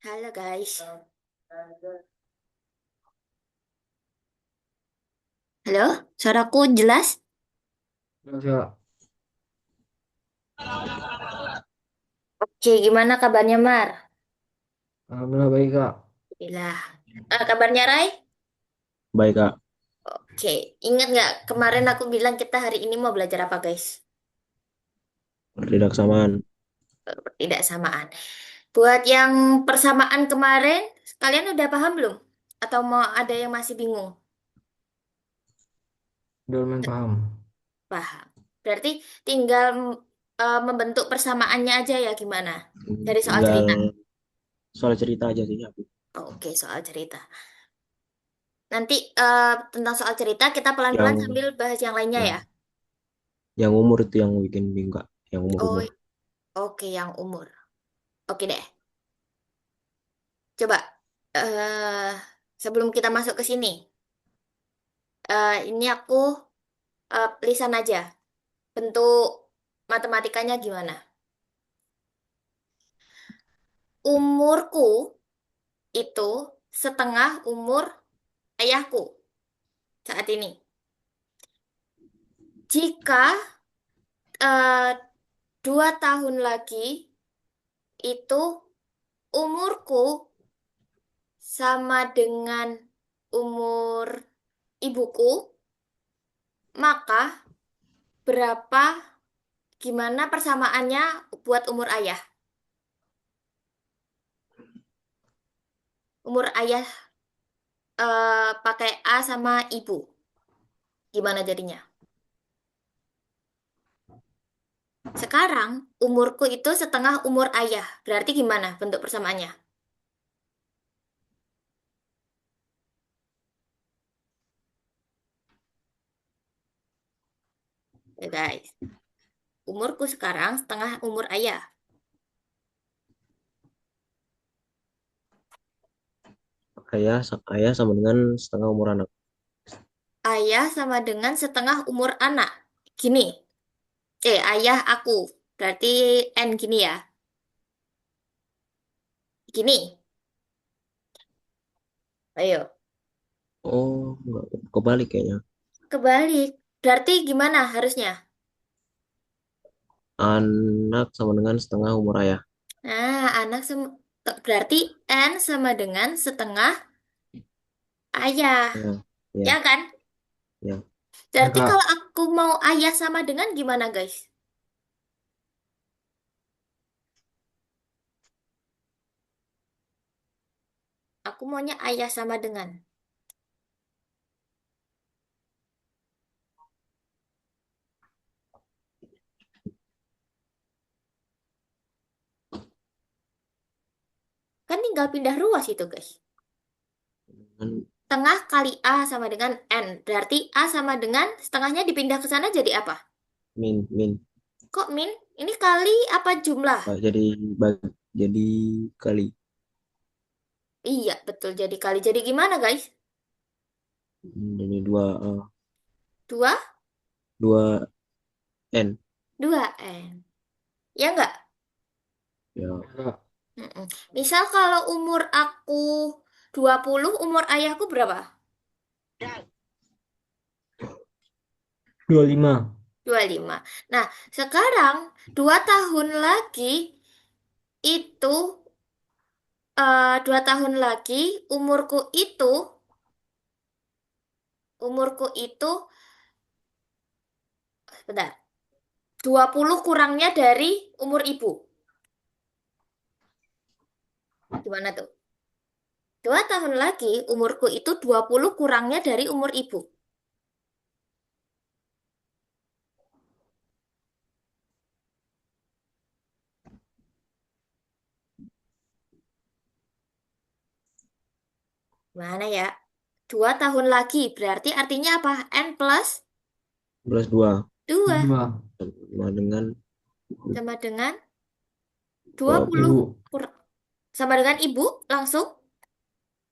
Halo guys. Halo, suaraku jelas? Enggak, Oke, gimana kabarnya Mar? alhamdulillah baik Kak. Alhamdulillah. Kabarnya Rai? Baik Kak, Oke, ingat nggak kemarin aku bilang kita hari ini mau belajar apa guys? tidak samaan. Tidak samaan. Buat yang persamaan kemarin, kalian udah paham belum? Atau mau ada yang masih bingung? Udah lumayan paham. Paham. Berarti tinggal membentuk persamaannya aja ya gimana? Dari soal Tinggal cerita. soal cerita aja sih aku. Oke, soal cerita. Nanti tentang soal cerita kita pelan-pelan Yang sambil bahas yang lainnya ya. ya, yang umur itu yang bikin bingung Kak. Yang Oh, umur-umur. oke, yang umur. Oke deh. Coba eh sebelum kita masuk ke sini, ini aku lisan aja. Bentuk matematikanya gimana? Umurku itu setengah umur ayahku saat ini. Jika eh, 2 tahun lagi itu umurku sama dengan umur ibuku, maka berapa gimana persamaannya buat umur ayah? Umur ayah pakai A sama ibu. Gimana jadinya? Sekarang umurku itu setengah umur ayah. Berarti gimana bentuk persamaannya? Ya guys, umurku sekarang setengah umur ayah. Ayah sama dengan setengah umur anak. Ayah sama dengan setengah umur anak. Gini, ayah aku. Berarti N gini ya. Gini, ayo. Oh, enggak, kebalik kayaknya. Kebalik. Berarti gimana harusnya? Anak sama dengan setengah umur ayah. Nah, berarti N sama dengan setengah ayah. Ya, Ya ya, kan? ya. Berarti Ya Kak, kalau aku mau ayah sama dengan gimana, guys? Aku maunya ayah sama dengan. Kan tinggal pindah ruas itu, guys. Dengan Tengah kali A sama dengan N. Berarti A sama dengan setengahnya dipindah ke sana jadi apa? min. Kok min? Ini kali apa jumlah? Jadi jadi kali. Iya, betul. Jadi kali. Jadi gimana, guys? Jadi dua, Dua? dua N. Dua N. Ya enggak? Ya, Kak. Mm-mm. Misal kalau umur aku 20, umur ayahku berapa? 25. 25. Nah, sekarang 2 tahun lagi itu 2 tahun lagi umurku itu bentar, 20 kurangnya dari umur ibu. Gimana tuh? 2 tahun lagi umurku itu 20 kurangnya dari umur ibu. Mana ya? 2 tahun lagi berarti artinya apa? N plus Plus 2 2 Dua. Sama dengan sama dengan 20 Ibu. kur- sama dengan ibu langsung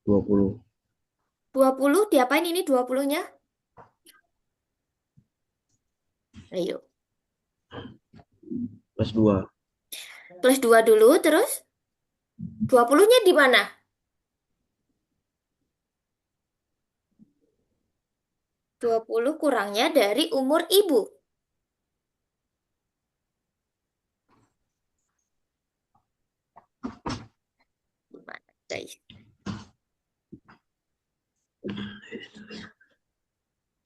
20 20 diapain ini 20-nya? Ayo. plus 2 Plus 2 dulu terus 20-nya di mana? 20 kurangnya dari umur ibu. Gimana, guys?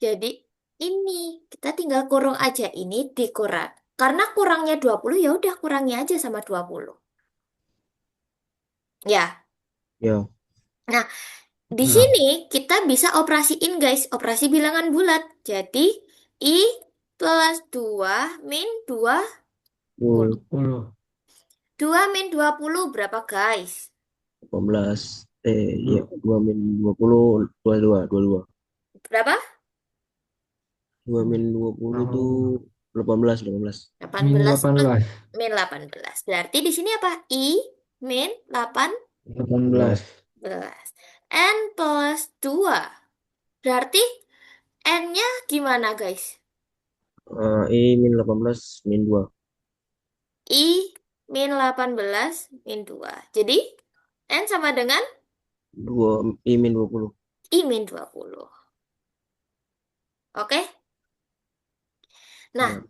Jadi ini kita tinggal kurung aja ini dikurang. Karena kurangnya 20 ya udah kurangi aja sama 20. Ya. Ya. Nah, di Ya, sini kita bisa operasiin guys, operasi bilangan bulat. Jadi I plus 2 min 20. 10, 10, 2 min 20 berapa guys? 18. Ya, dua, 2 min 20, 22, 22. Berapa? 2 min 20 tuh oh, 18, 18. min 18 18, min 18. Berarti di sini apa? I min 18, 18. N plus 2. Berarti N-nya gimana guys? I min 18, min 2. I min 18 min 2. Jadi N sama dengan 2, I min 20. I min 20. Oke? Nah, Ya.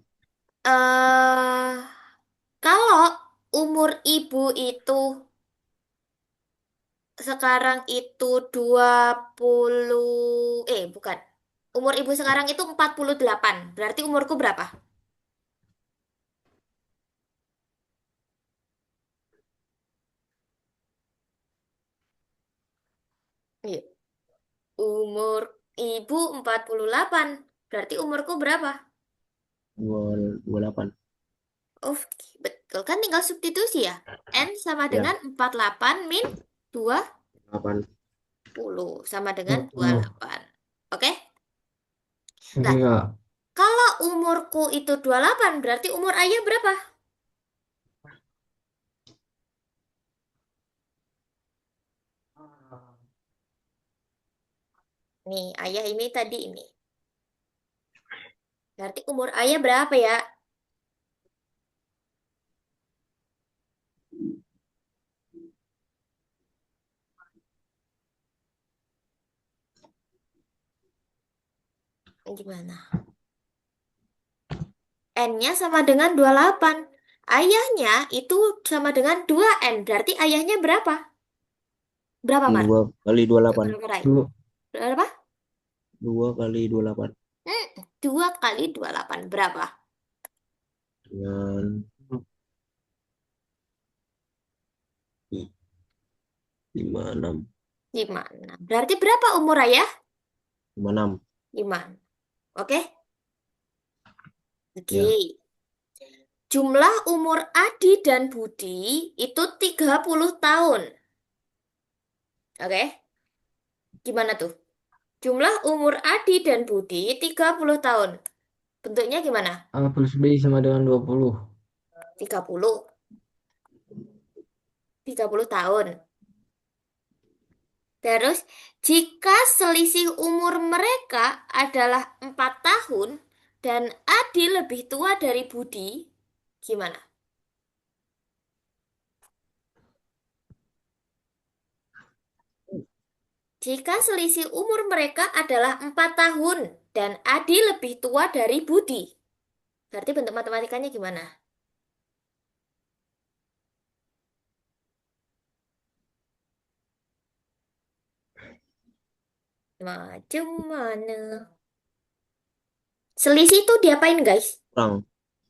eh kalau umur ibu itu sekarang itu 20, bukan. Umur ibu sekarang itu 48. Berarti umurku berapa? Iya. Umur ibu 48. Berarti umurku berapa? 28. Oh, betul kan tinggal substitusi ya. N sama Ya, dengan 48 min 8. 20 sama dengan 20. 28. Oke? Oke, Nah, Kak. kalau umurku itu 28, berarti umur ayah berapa? Nih, ayah ini tadi ini. Berarti umur ayah berapa ya? Gimana? N-nya sama dengan 28. Ayahnya itu sama dengan 2N. Berarti ayahnya berapa? Berapa, Mar? 2 kali 28. Berapa, Rai? Dua, Berapa? 2 kali 28. 2 kali 28. Berapa? Dengan 56. 5. Berarti berapa umur ayah? 56. 5. Oke? Ya. Oke. Jumlah umur Adi dan Budi itu 30 tahun. Oke? Gimana tuh? Jumlah umur Adi dan Budi 30 tahun. Bentuknya gimana? A plus B sama dengan 20. 30. 30 tahun. Terus, jika selisih umur mereka adalah 4 tahun dan Adi lebih tua dari Budi, gimana? Jika selisih umur mereka adalah 4 tahun dan Adi lebih tua dari Budi, berarti bentuk matematikanya gimana? Macam mana? Selisih itu diapain, guys? Kurang.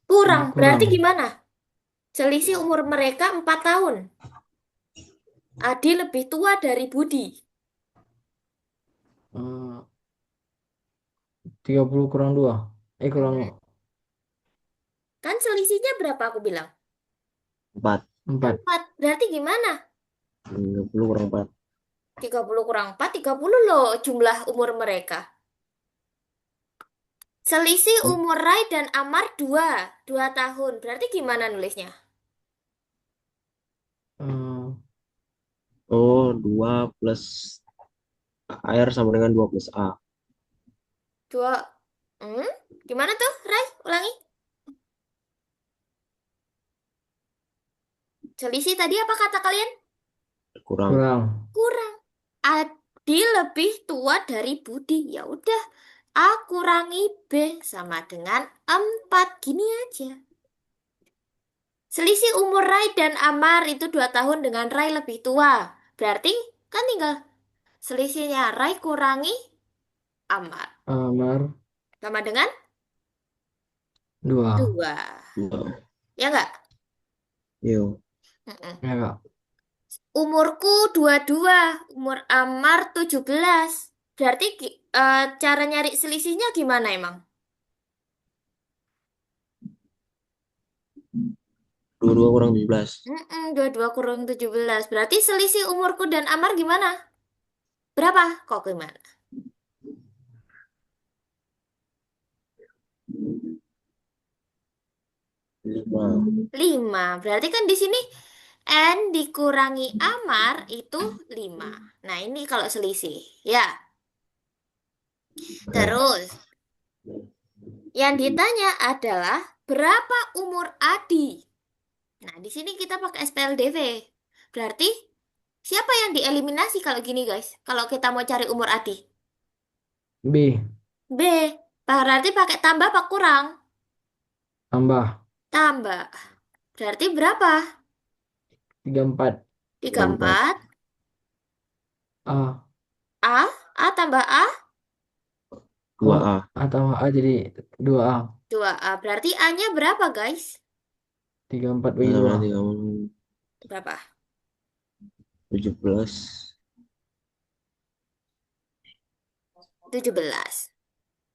Kurang. Berarti Kurang. gimana? Selisih umur mereka 4 tahun. Adi lebih tua dari Budi. Eh, 30 kurang 2. Kurang Mhm. Kan selisihnya berapa aku bilang? 4. 4. 4. Berarti gimana? 30 kurang 4. 30 kurang 4, 30 loh jumlah umur mereka. Selisih Oh, umur Rai dan Amar 2. 2 tahun. Berarti gimana nulisnya? Eh, oh, 2 plus air sama dengan 2 plus A. 2. Hmm? Gimana tuh, Rai? Ulangi. Selisih tadi apa kata kalian? kurang. kurang. Kurang. Adi lebih tua dari Budi. Ya udah, A kurangi B sama dengan 4. Gini aja. Selisih umur Rai dan Amar itu 2 tahun dengan Rai lebih tua. Berarti kan tinggal selisihnya Rai kurangi Amar. Amar Sama dengan dua. 2. Dua. Ya nggak? Yo. Mm-mm. Ya kak. Umurku 22, umur Amar 17. Berarti cara nyari selisihnya gimana emang? Dua-dua kurang 17. 22 kurang 17. Berarti selisih umurku dan Amar gimana? Berapa? Kok gimana? 5. 5. Berarti kan di sini N dikurangi Amar itu 5. Nah, ini kalau selisih. Ya, Ya. terus yang ditanya adalah berapa umur Adi? Nah, di sini kita pakai SPLDV. Berarti siapa yang dieliminasi kalau gini, guys? Kalau kita mau cari umur Adi? B B. Berarti pakai tambah apa kurang? tambah Tambah. Berarti berapa? 34. Tiga 34. empat. A. A. A tambah A. Dua Oh, a atau A jadi 2A. 2A. Berarti A-nya berapa, guys? 34 Dua bagi sama 2. 3, Berapa? 17. 17.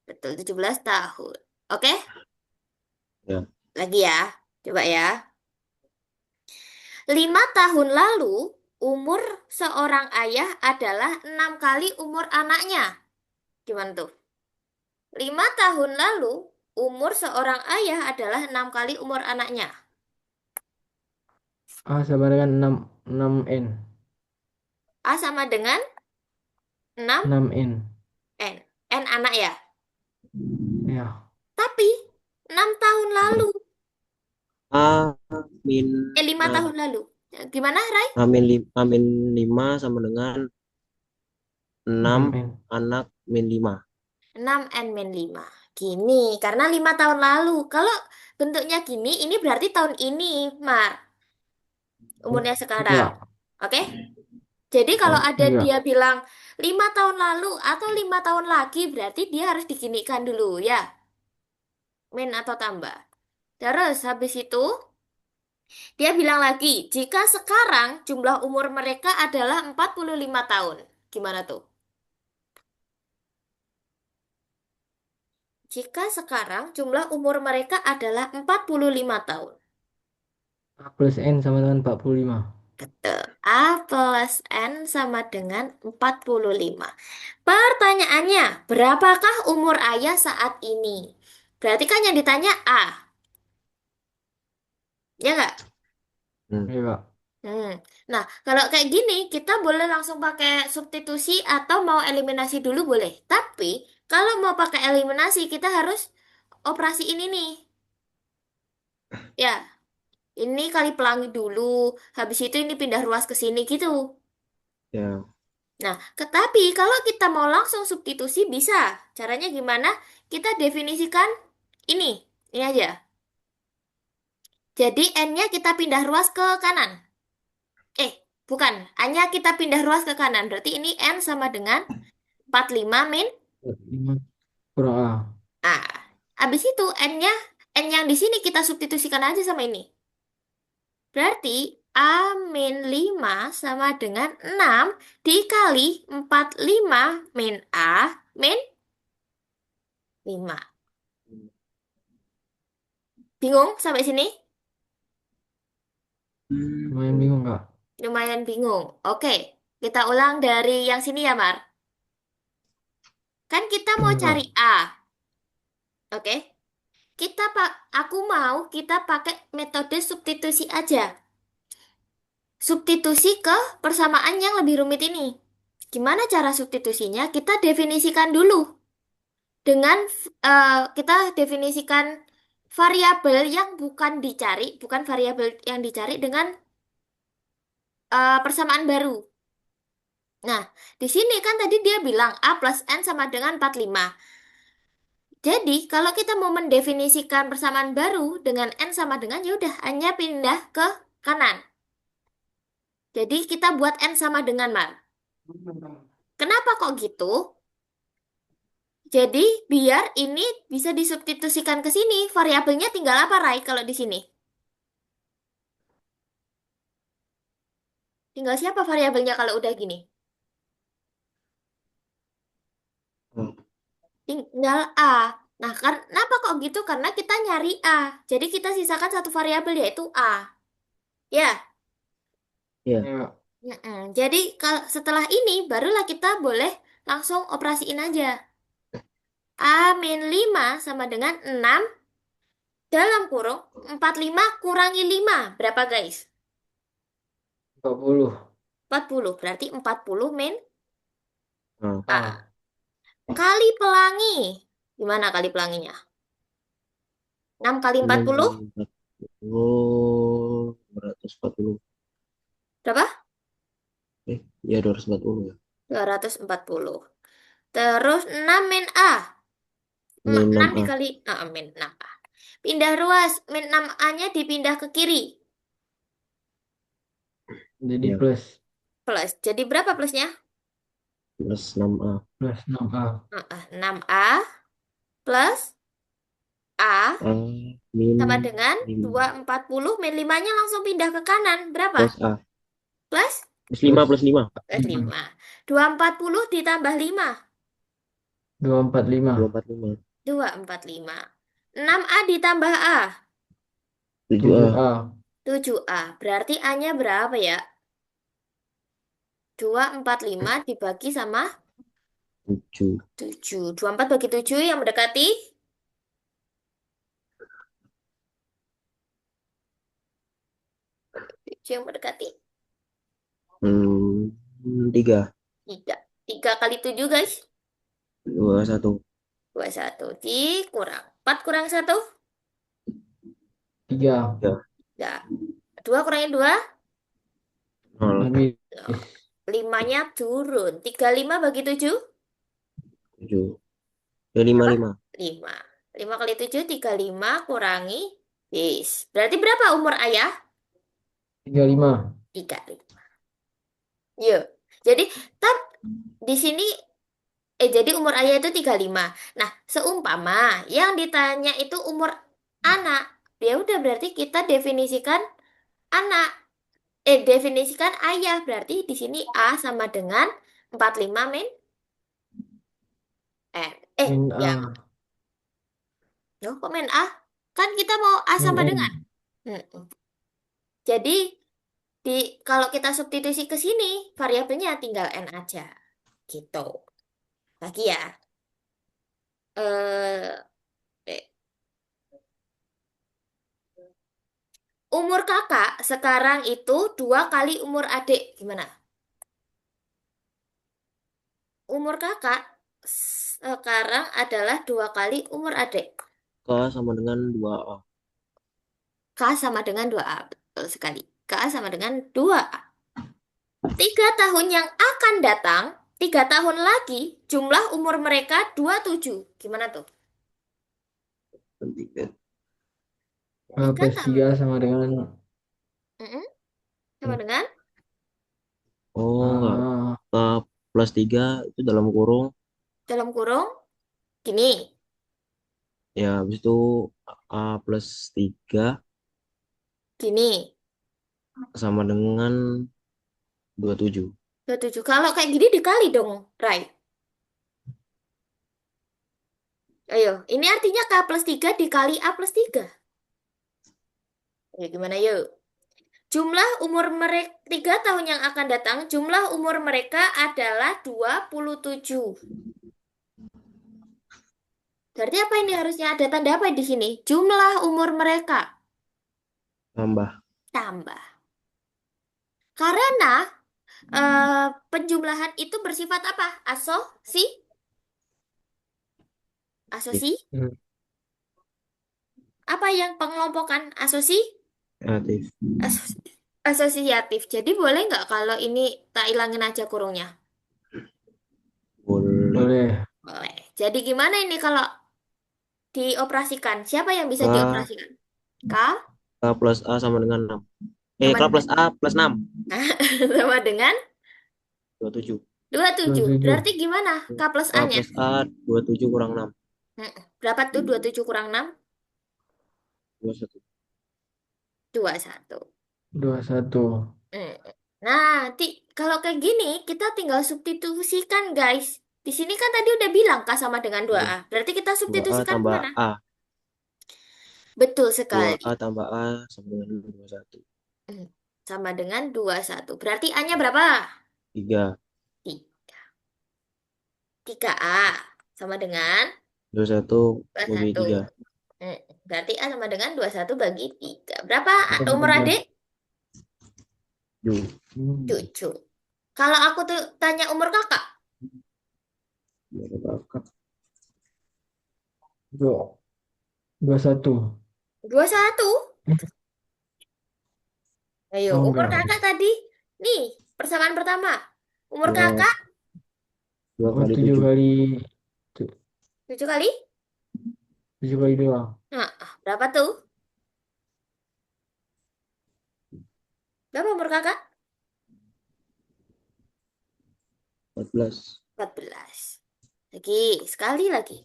Betul, 17 tahun. Oke? Ya. Lagi ya. Coba ya. 5 tahun lalu, umur seorang ayah adalah 6 kali umur anaknya. Gimana tuh? 5 tahun lalu, umur seorang ayah adalah 6 kali umur anaknya. A sama dengan 6 N. A sama dengan 6 6 N. N. N anak ya. Ya. Tapi 6 tahun lalu, A min 5 tahun lalu. Gimana, Ray? min 5 sama dengan 6 6 N. anak min 5. 6 N min 5. Gini, karena 5 tahun lalu. Kalau bentuknya gini, ini berarti tahun ini, Mar. Umurnya sekarang. Enggak. Oke? Jadi kalau Ya. ada Enggak. dia bilang 5 tahun lalu atau 5 tahun lagi, berarti dia harus diginikan dulu ya. Min atau tambah. Terus habis itu, dia bilang lagi, jika sekarang jumlah umur mereka adalah 45 tahun. Gimana tuh? Jika sekarang jumlah umur mereka adalah 45 tahun. A plus N sama dengan 45. Betul. A plus N sama dengan 45. Pertanyaannya, berapakah umur ayah saat ini? Berarti kan yang ditanya A, ya nggak? Hmm. Ya kak. Hmm. Nah, kalau kayak gini, kita boleh langsung pakai substitusi atau mau eliminasi dulu boleh. Tapi, kalau mau pakai eliminasi, kita harus operasi ini nih. Ya, ini kali pelangi dulu. Habis itu ini pindah ruas ke sini gitu. Ya. Nah, tetapi kalau kita mau langsung substitusi bisa. Caranya gimana? Kita definisikan ini. Ini aja. Jadi N-nya kita pindah ruas ke kanan. Eh, bukan. A-nya kita pindah ruas ke kanan. Berarti ini N sama dengan 45 min 5 kurang A. A. Habis itu N-nya, N yang di sini kita substitusikan aja sama ini. Berarti A min 5 sama dengan 6 dikali 45 min A min 5. Bingung sampai sini? Lumayan bingung kak. Lumayan bingung. Oke, kita ulang dari yang sini ya, Mar. Kan kita mau Ya cari kak. A. Oke. Aku mau kita pakai metode substitusi aja. Substitusi ke persamaan yang lebih rumit ini. Gimana cara substitusinya? Kita definisikan dulu. Kita definisikan variabel yang bukan dicari, bukan variabel yang dicari dengan persamaan baru. Nah, di sini kan tadi dia bilang A plus N sama dengan 45. Jadi, kalau kita mau mendefinisikan persamaan baru dengan N sama dengan, ya udah, hanya pindah ke kanan. Jadi, kita buat N sama dengan Mar. Kenapa kok gitu? Jadi, biar ini bisa disubstitusikan ke sini. Variabelnya tinggal apa, Rai, kalau di sini? Tinggal siapa variabelnya kalau udah gini? Oh, Tinggal A. Nah, kenapa kok gitu? Karena kita nyari A. Jadi, kita sisakan satu variabel, yaitu A. Ya. iya. Ya. Jadi, kalau setelah ini, barulah kita boleh langsung operasiin aja. A min 5 sama dengan 6 dalam kurung 45 kurangi 5. Berapa, guys? 40. 40. Berarti 40 min Nah, A. A. Kali pelangi. Gimana kali pelanginya? 6 kali 6 40 kali 40, 240. berapa? Ya 240 ya. 240. Terus 6 min A. Min 6 6A. dikali min 6A. Pindah ruas. Min 6A-nya dipindah ke kiri. Jadi Ya, plus. Plus. Jadi berapa plusnya? plus 6A. Plus 6A. 6A plus A A min sama dengan 5 240 min 5-nya langsung pindah ke kanan. Berapa? plus A. Plus Plus 5 Plus plus 5. 5. 5. 240 ditambah 5. 245. 245. 245. 6A ditambah A. 7A. 7A. 7A. Berarti A-nya berapa ya? 245 dibagi sama 7. 7. 24 bagi 7 yang mendekati 7 yang mendekati Hmm, 3. 3. 3 kali 7, guys. 21. 21. Dikurang. 4 kurang 1. 3. 3. Ya. 2 kurangi 2. 0. Habis. 5-nya turun. 35 bagi 7. 7. Ya 5 Berapa? 5. 5. 5 kali 7, 35 kurangi. Yes. Berarti berapa umur ayah? 35. 35. Yuk. Jadi, tab di sini, jadi umur ayah itu 35. Nah, seumpama yang ditanya itu umur anak. Ya udah berarti kita definisikan anak. Definisikan ayah. Berarti di sini A sama dengan 45 min N. Min Ya. A. Loh, kok min A? Kan kita mau A Min sama dengan. N. Mm-mm. Jadi, di kalau kita substitusi ke sini, variabelnya tinggal N aja. Gitu. Lagi ya. Eh, eh, umur kakak sekarang itu 2 kali umur adik. Gimana? Umur kakak sekarang adalah 2 kali umur adik. K sama dengan 2A. K sama dengan 2A. Betul sekali. K sama dengan 2A. 3 tahun yang akan datang, 3 tahun lagi, jumlah umur mereka 27. Gimana tuh? 3. A Tiga plus tahun. 3 sama dengan Mm-mm. Sama dengan Oh, enggak. A. K plus 3 itu dalam kurung. dalam kurung gini. Ya, habis itu A plus 3 Gini. sama dengan 27. 27. Kalau kayak gini dikali dong, Rai. Ayo, ini artinya K plus 3 dikali A plus 3. Ya, gimana yuk? Jumlah umur mereka 3 tahun yang akan datang, jumlah umur mereka adalah 27. Berarti apa ini harusnya ada tanda apa di sini? Jumlah umur mereka Tambah. tambah. Karena penjumlahan itu bersifat apa? Asosi? Asosi? Hmm. Apa yang pengelompokan? Asosi? Kreatif. Asosi. Asosiatif. Jadi boleh nggak kalau ini tak ilangin aja kurungnya? Boleh. Boleh. Boleh. Jadi gimana ini kalau dioperasikan? Siapa yang bisa K, dioperasikan? K K plus A sama dengan 6. sama K dengan plus A plus 6. sama dengan 27. 27. 27. Berarti gimana? K plus K A-nya? plus A 27 kurang 6. Berapa tuh 27 kurang 6? 21. 21. 21. Hmm. Nah, kalau kayak gini, kita tinggal substitusikan, guys. Di sini kan tadi udah bilang K sama dengan dua Iya. a Berarti kita 2A substitusikan tambah kemana? A. Betul 2A sekali. tambah A sama dengan 21. Hmm. Sama dengan 21. Berarti A-nya berapa? 3. 3A. Sama dengan 21 bagi 21. 3. Hmm. Berarti A sama dengan 21 bagi 3. Berapa Sama umur dengan adik? 7. 7. Kalau aku tuh tanya umur kakak, Ya, kakak. 21. 21. Ayo, Oh umur enggak. kakak tadi. Nih, persamaan pertama. Umur Dua, kakak 2 Oh, kali 7 7. kali 7 kali. 7 kali 2. Nah, berapa tuh? Berapa umur kakak? 14. 14. Lagi, sekali lagi.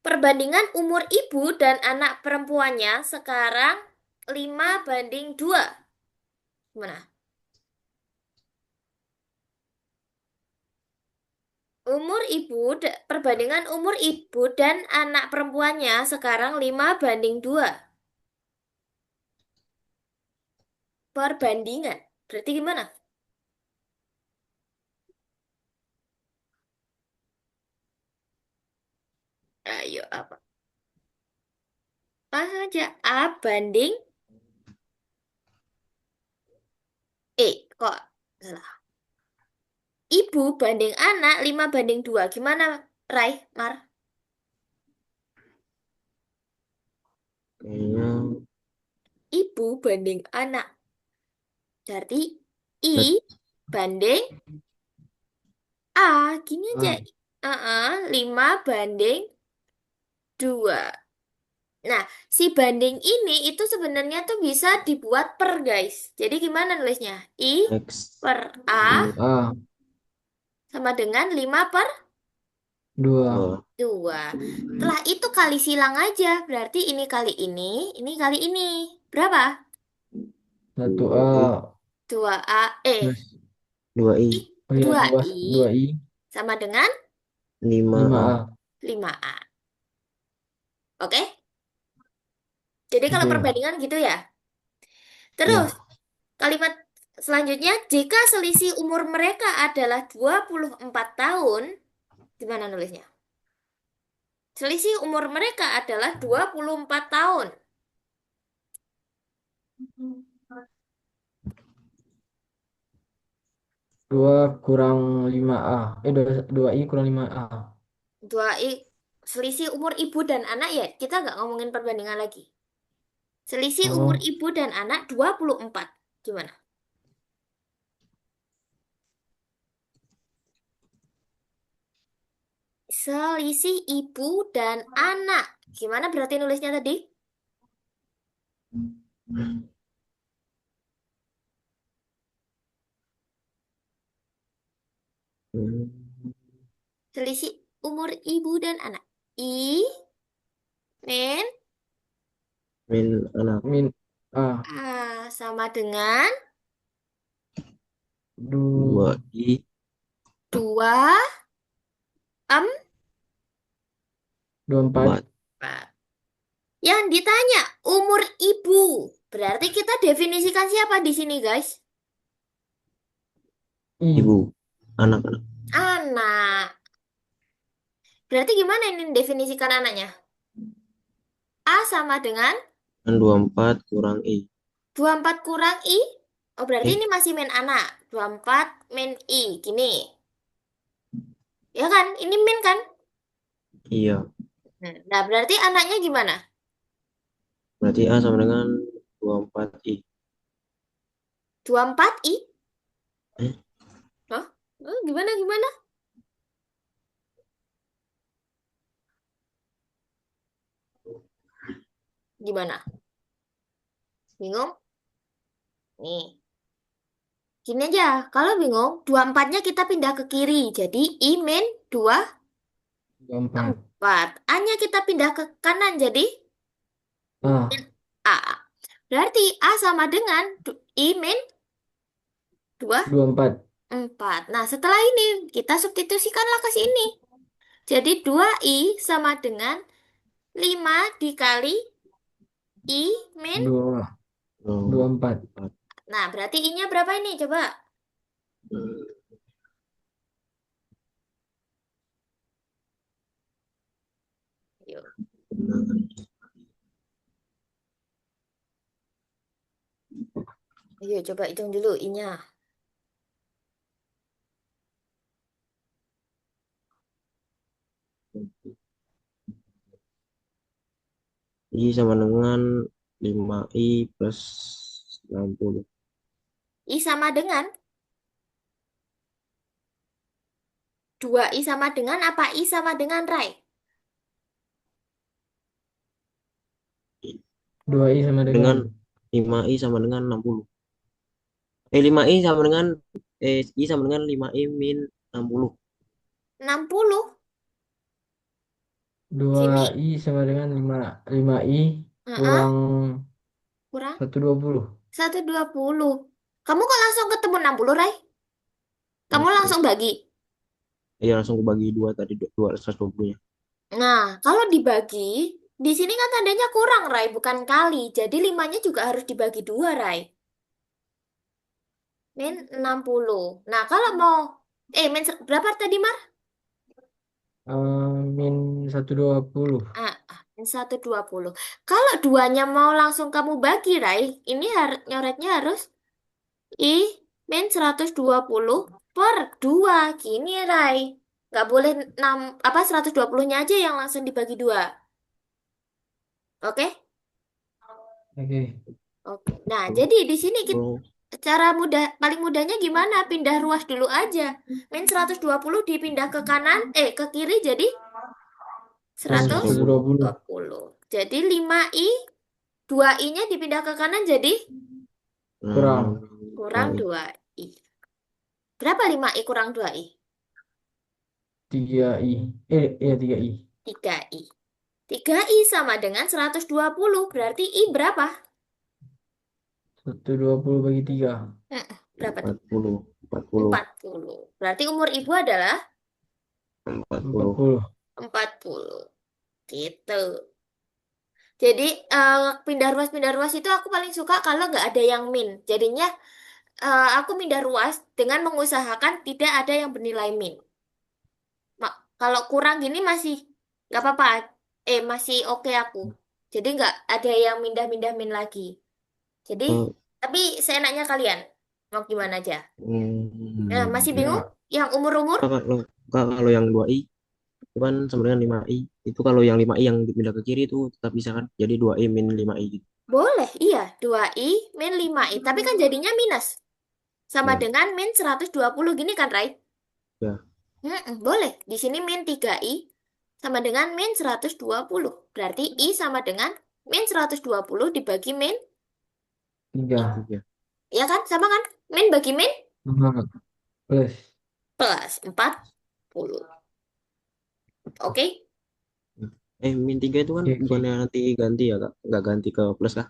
Perbandingan umur ibu dan anak perempuannya sekarang 5:2. Gimana? Perbandingan umur ibu dan anak perempuannya sekarang 5:2. Perbandingan. Berarti gimana? Ayo, apa? Langsung aja. A banding kok salah. Ibu banding anak 5:2. Gimana, Rai, Mar? Kayaknya Ibu banding anak. Berarti bet- I banding A. Gini aja. Ah, 5:2. Nah, si banding ini itu sebenarnya tuh bisa dibuat per, guys. Jadi gimana nulisnya? I X per A A sama dengan 2. 5/2. Setelah itu kali silang aja. Berarti ini kali ini. Berapa? 1A 2I. 2A, plus 2I. I, oh ya 2 2I 2I sama dengan 5A. 5A. 5A. Oke? Jadi kalau Oke. perbandingan gitu ya. Terus, Ya. kalimat selanjutnya, jika selisih umur mereka adalah 24 tahun, gimana nulisnya? Selisih umur mereka adalah 24 tahun. 2 kurang 5A. 2I kurang 5A. Dua i Selisih umur ibu dan anak ya, kita nggak ngomongin perbandingan lagi. Selisih umur Oh, ibu dan anak 24. Gimana? Selisih ibu dan anak. Gimana berarti nulisnya tadi? Hmm, Selisih umur ibu dan anak. I, min, Min anak. min A. A sama dengan 2 2I. 2, empat 4. 4. Yang ditanya umur ibu. Berarti kita definisikan siapa di sini, guys? I. Ibu. Anak-anak. Anak. Berarti gimana ini definisikan anaknya? A sama dengan Kan 24 kurang I. 24 kurang I. Oh, berarti Eh, ini masih min anak. 24 min I. Gini. Ya kan? Ini min kan? iya. Nah, berarti anaknya gimana? Berarti A sama dengan 24I. 24i. Eh, Hah? Gimana, gimana? Gimana? Bingung? Nih, gini aja. Kalau bingung, 24-nya kita pindah ke kiri. Jadi I min 24. 24. A-nya kita pindah ke kanan. Jadi min Ah, A. Berarti A sama dengan I min 24. 24. Nah, setelah ini kita substitusikanlah ke sini. Jadi 2i sama dengan 5 dikali i min. 2, oh, 24. empat. Nah, berarti i-nya berapa ini? Coba. Yuk. Ayo, coba hitung dulu i-nya. I sama dengan 5i plus 60. I sama dengan 2i sama dengan apa? I sama dengan Rai? 2i sama dengan Dengan 5i sama dengan 60. 5i sama dengan i sama dengan 5i min 60. 60. Sini. 2i sama dengan 5i Heeh, kurang kurang 120. 120. Kamu kok langsung ketemu 60, Rai? Kamu Oke. langsung bagi. Iya langsung aku bagi dua tadi 220-nya. Nah, kalau dibagi, di sini kan tandanya kurang, Rai, bukan kali. Jadi limanya juga harus dibagi dua, Rai. Min 60. Nah, kalau mau, berapa tadi, Mar? Min 120. Min 120. Kalau duanya mau langsung kamu bagi, Rai, ini nyoretnya harus I min 120 per 2. Gini, Rai. Nggak boleh 6, apa 120-nya aja yang langsung dibagi dua. Oke? Oke. Oke. Nah, Terus jadi di sini kita, kalau cara mudah, paling mudahnya gimana? Pindah ruas dulu aja. Min 120 dipindah ke kanan, ke kiri jadi seratus 120. dua 120. puluh. Jadi 5i, 2i-nya dipindah ke kanan jadi Kurang kurang 2i. 2i. Berapa 5i kurang 2i? 3i. Ya 3i. 3i. 3i sama dengan 120. Berarti i berapa? 120 bagi 3. Berapa tuh? 40. 40. 40. Berarti umur ibu adalah 40. 40. 40. Gitu. Jadi pindah ruas itu aku paling suka kalau nggak ada yang min. Jadinya aku pindah ruas dengan mengusahakan tidak ada yang bernilai min. Kalau kurang gini masih nggak apa-apa. Masih oke aku. Jadi nggak ada yang mindah-mindah min lagi. Jadi, Oh, tapi seenaknya kalian mau gimana aja. Masih bingung? Ya, Yang umur-umur? kalau yang 2i itu kan sama dengan 5i. Itu kalau yang 5i yang dipindah ke kiri itu tetap bisa kan? Jadi 2i min 5i gitu. Boleh, iya. 2i min 5i. Tapi kan jadinya minus. Sama Ya, dengan min 120 gini kan, Rai? ya. Boleh. Di sini min 3i sama dengan min 120. Berarti i sama dengan min 120 dibagi min. 3. Tiga. Ya kan? Sama kan? Min bagi min Plus. plus 40. Oke? Min 3 itu kan Oke, oke. bukannya nanti ganti ya, Kak? Nggak ganti ke plus kah?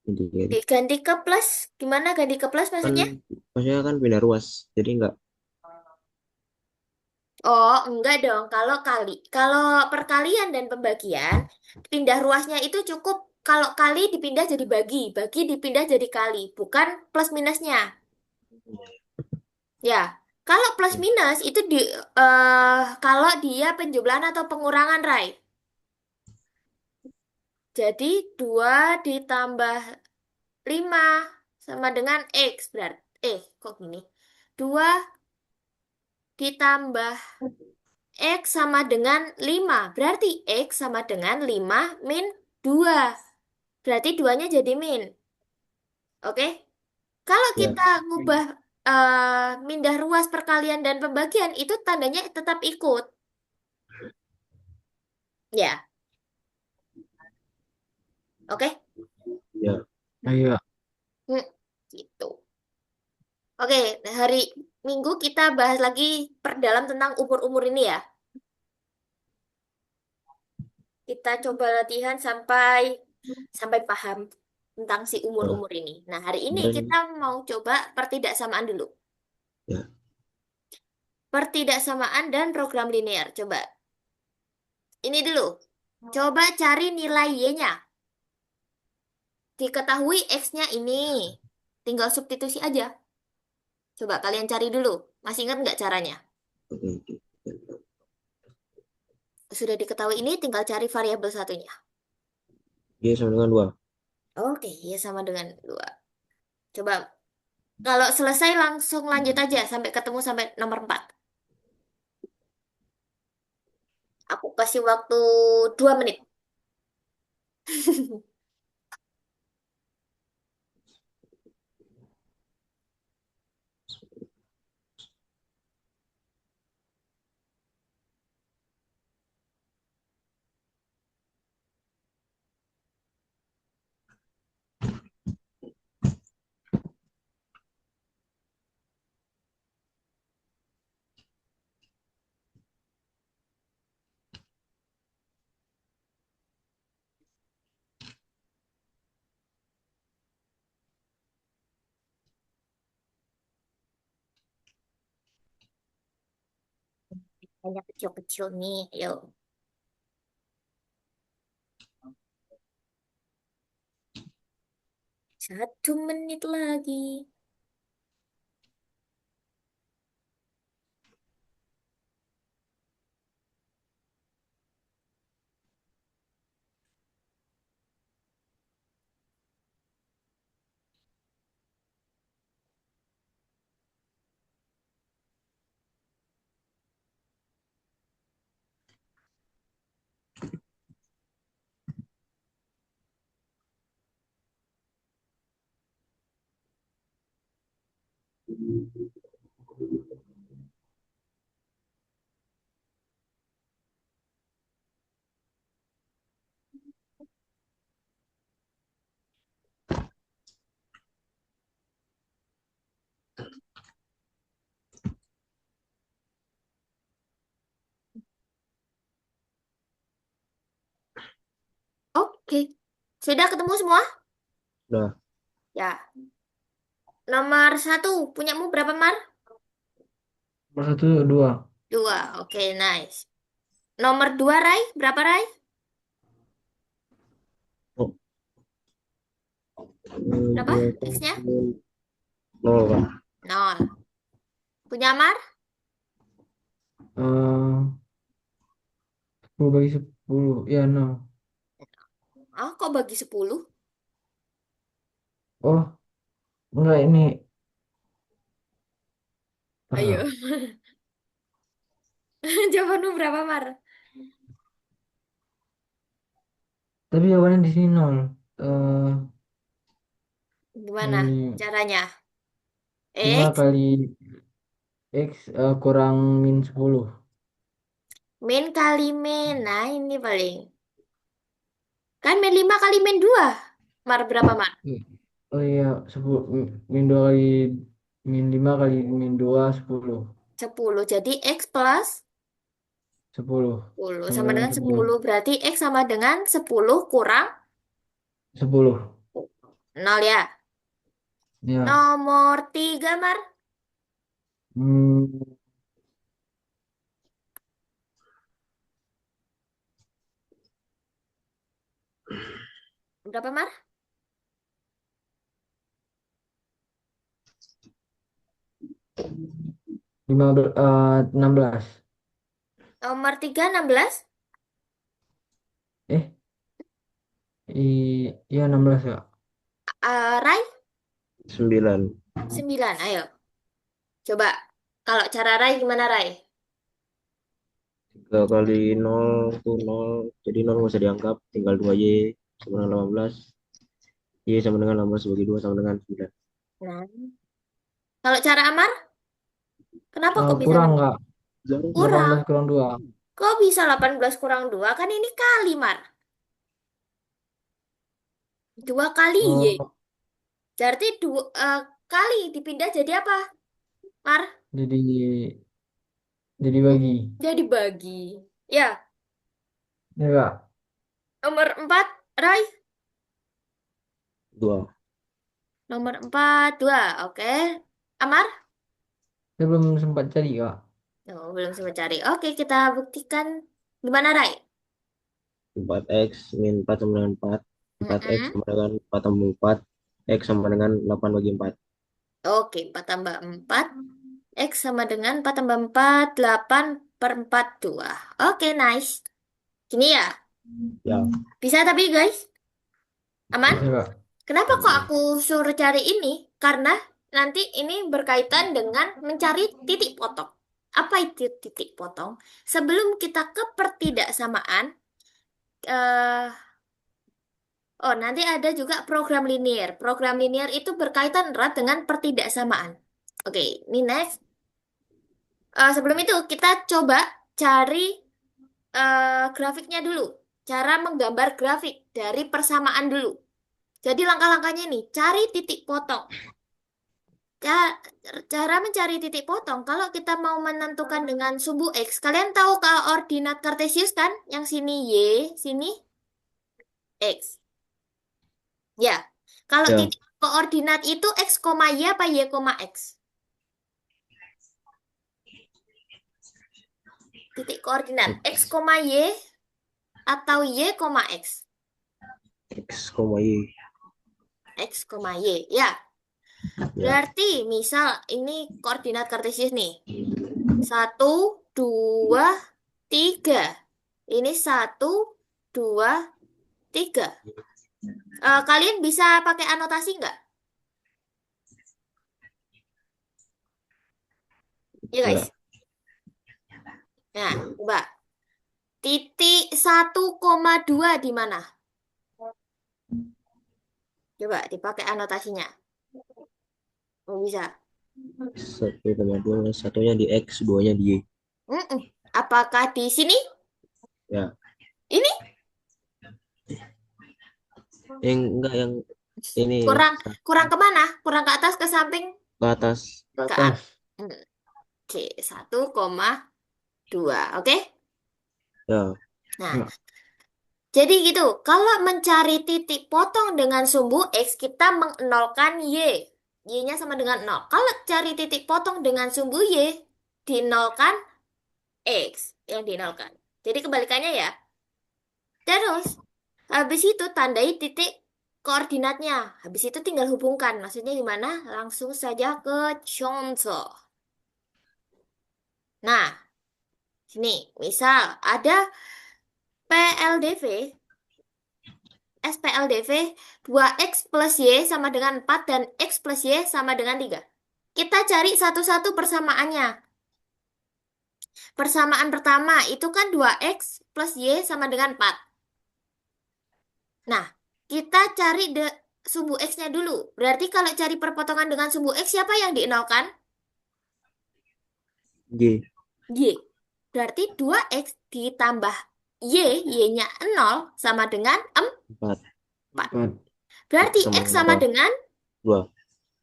Min 3 itu. Diganti ke plus. Gimana ganti ke plus Kan maksudnya? maksudnya kan pindah ruas. Jadi nggak. Oh, enggak dong. Kalau perkalian dan pembagian, pindah ruasnya itu cukup kalau kali dipindah jadi bagi, bagi dipindah jadi kali, bukan plus minusnya. Ya, kalau plus minus itu kalau dia penjumlahan atau pengurangan, Rai. Jadi 2 ditambah 5 sama dengan X berarti. Kok gini? 2 ditambah X sama dengan 5. Berarti X sama dengan 5 min 2. Berarti duanya jadi min. Oke? kalau Ya, kita ngubah mindah ruas perkalian dan pembagian itu tandanya tetap ikut. Ya, oke. ya, Ayo. Hmm, gitu. Oke, hari Minggu kita bahas lagi perdalam tentang umur-umur ini ya. Kita coba latihan sampai sampai paham tentang si nah, umur-umur ini. Nah, hari ini kita kemarin, mau coba pertidaksamaan dulu. ya, Pertidaksamaan dan program linear. Coba ini dulu. Coba cari nilai Y-nya. Diketahui X-nya ini. Tinggal substitusi aja. Coba kalian cari dulu. Masih ingat nggak caranya? oke, oke. Sudah diketahui ini, tinggal cari variabel satunya. Y sama dengan 2. Oke, ya sama dengan 2. Coba, kalau selesai langsung lanjut aja sampai ketemu sampai nomor 4. Aku kasih waktu 2 menit. Banyak kecil-kecil nih, yuk. 1 menit lagi. Oke. Sudah ketemu semua? Udah, Ya. Nomor 1, punyamu berapa, Mar? Nomor satu, dua. 2. Oke, nice. Nomor 2, Rai? Berapa, Rai? oh, Berapa? dua X-nya? kali 0, Kak. 0. Punya Mar? 10 bagi 10. Ya, 6. Ah, kok bagi 10? Oh, enggak ini. Ayo. Pernah. Jawabanmu berapa, Mar? Tapi jawabannya di sini 0. Eh, Gimana min caranya? 5 X kali X kurang min 10. min kali min. Nah, ini paling. Kan min 5 kali min 2. Mar berapa, Mar? Oh iya, 10, min 2 kali min 5 kali min 2 10. 10. Jadi X plus 10 10. sama Sama dengan dengan 10. 10. Berarti X sama dengan 10 kurang 10. 0 ya. Ya. Nomor 3, Mar. Hmm, Berapa, Mar? 16. Nomor 3, 16. Eh, iya 16 ya. Rai, 9. 9. Ayo. Coba. Kalau cara Rai gimana, Rai? 3 kali 0 itu 0. Jadi 0 nggak usah dianggap. Tinggal 2Y sama dengan 18. Y sama dengan 18 bagi 2 sama dengan 9. Nah, kalau cara Amar, kenapa kok bisa Kurang nggak? Delapan kurang? belas kurang 2. Kok bisa 18 kurang 2? Kan ini kali, Mar. 2 kali Y. Oh, Berarti kali dipindah jadi apa, Mar? jadi bagi. Jadi bagi. Ya, Ya Kak, nomor 4, Rai. Dua. Nomor 4 2. Oke. Amar? saya belum sempat cari Kak. Oh, belum sempat cari. Oke, kita buktikan. Gimana, Rai? 4x min 4 sama dengan 4. 4x Mm-mm. sama dengan 4 tambah 4. X sama dengan 8 bagi 4. Oke, 4 tambah 4. X sama dengan 4 tambah 4, 8 per 4, 2. Oke, nice. Gini ya. Ya. Bisa tapi, guys. Aman? Ya Kak. Kenapa kok Aman. aku suruh cari ini? Karena nanti ini berkaitan dengan mencari titik potong. Apa itu titik potong? Sebelum kita ke pertidaksamaan, eh, oh nanti ada juga program linear. Program linear itu berkaitan erat dengan pertidaksamaan. Oke, ini next. Sebelum itu kita coba cari grafiknya dulu. Cara menggambar grafik dari persamaan dulu. Jadi langkah-langkahnya nih, cari titik potong. Ca- Cara mencari titik potong, kalau kita mau menentukan dengan sumbu X, kalian tahu koordinat Kartesius kan? Yang sini Y, sini X. Ya, kalau Ya. titik koordinat itu X, Y apa Y, X? Titik koordinat X, X, Y atau Y, X? X, Y. X, Y. Ya, Ya. berarti misal ini koordinat Kartesius nih. 1, 2, 3. Ini 1, 2, 3. Kalian bisa pakai anotasi nggak? Ya guys. Ya. Nah, coba. Titik 1,2 di mana? Coba dipakai anotasinya. Oh, bisa. 1,2. Satunya di X, duanya di Y. Mm-mm. Apakah di sini? Ya. Ini Yang enggak yang ini kurang kurang kemana? Kurang ke atas, ke samping, ke atas. Ke ke atas. atas. Oke, 1,2. Oke? Ya. Nah, Ya. jadi gitu. Kalau mencari titik potong dengan sumbu X, kita mengnolkan Y. Y-nya sama dengan 0. Kalau cari titik potong dengan sumbu Y, dinolkan X yang dinolkan. Jadi kebalikannya ya. Terus, habis itu tandai titik koordinatnya. Habis itu tinggal hubungkan. Maksudnya gimana? Langsung saja ke contoh. Nah, sini. Misal ada PLDV, SPLDV 2X plus Y sama dengan 4 dan X plus Y sama dengan 3. Kita cari satu-satu persamaannya. Persamaan pertama itu kan 2X plus Y sama dengan 4. Nah, kita cari sumbu X-nya dulu. Berarti kalau cari perpotongan dengan sumbu X, siapa yang dinolkan? G. Y. Berarti 2X ditambah Y, Y-nya 0 sama dengan 4. 4. 4. Berarti Sama X dengan sama 2. dengan 2.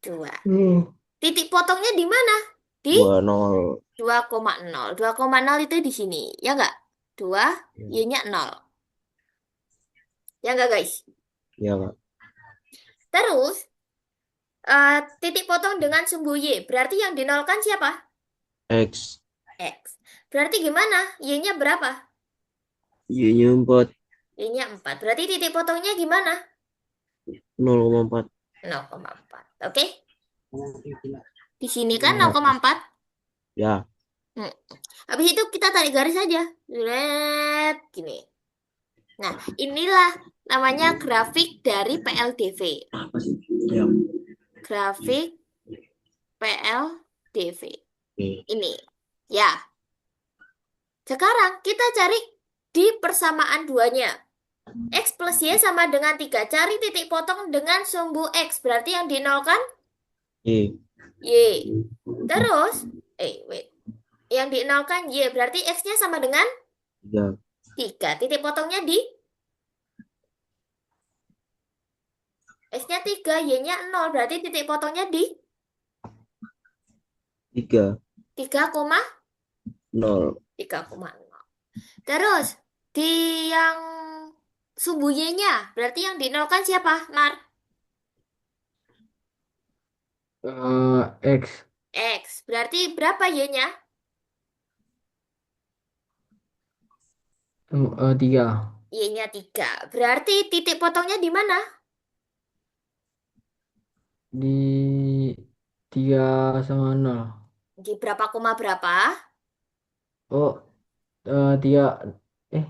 2. Hmm. Titik potongnya di mana? Di 2, 0. 2,0. 2,0 itu di sini. Ya enggak? 2, Ya. Y-nya 0. Ya enggak, guys? Ya, Kak. Terus, titik potong dengan sumbu Y. Berarti yang dinolkan siapa? X. X. Berarti gimana? Y-nya berapa? Y-nya 4. Y-nya 4. Berarti titik potongnya gimana? 0,4. 0,4. Oke? Di sini kan Ya. 0,4. Ya. Hmm. Habis itu kita tarik garis saja. Red, gini. Nah, inilah namanya grafik dari PLDV. Ya. Grafik PLDV. Oke. Ini. Ya. Sekarang kita cari di persamaan duanya. X plus Y sama dengan 3. Cari titik potong dengan sumbu X. Berarti yang dinolkan Y. Y. Terus, wait. Yang dinolkan Y, berarti X-nya sama dengan 3. 3. Titik potongnya di X-nya 3, Y-nya 0. Berarti titik potongnya di 3. 0. 3,0. Terus, di yang sumbu Y-nya, berarti yang dinolkan siapa, Mar? X. X. Berarti berapa Y-nya? 3. Y-nya 3. Berarti titik potongnya di mana? Di 3 sama 0. Di berapa koma berapa? Oh, 3. Eh,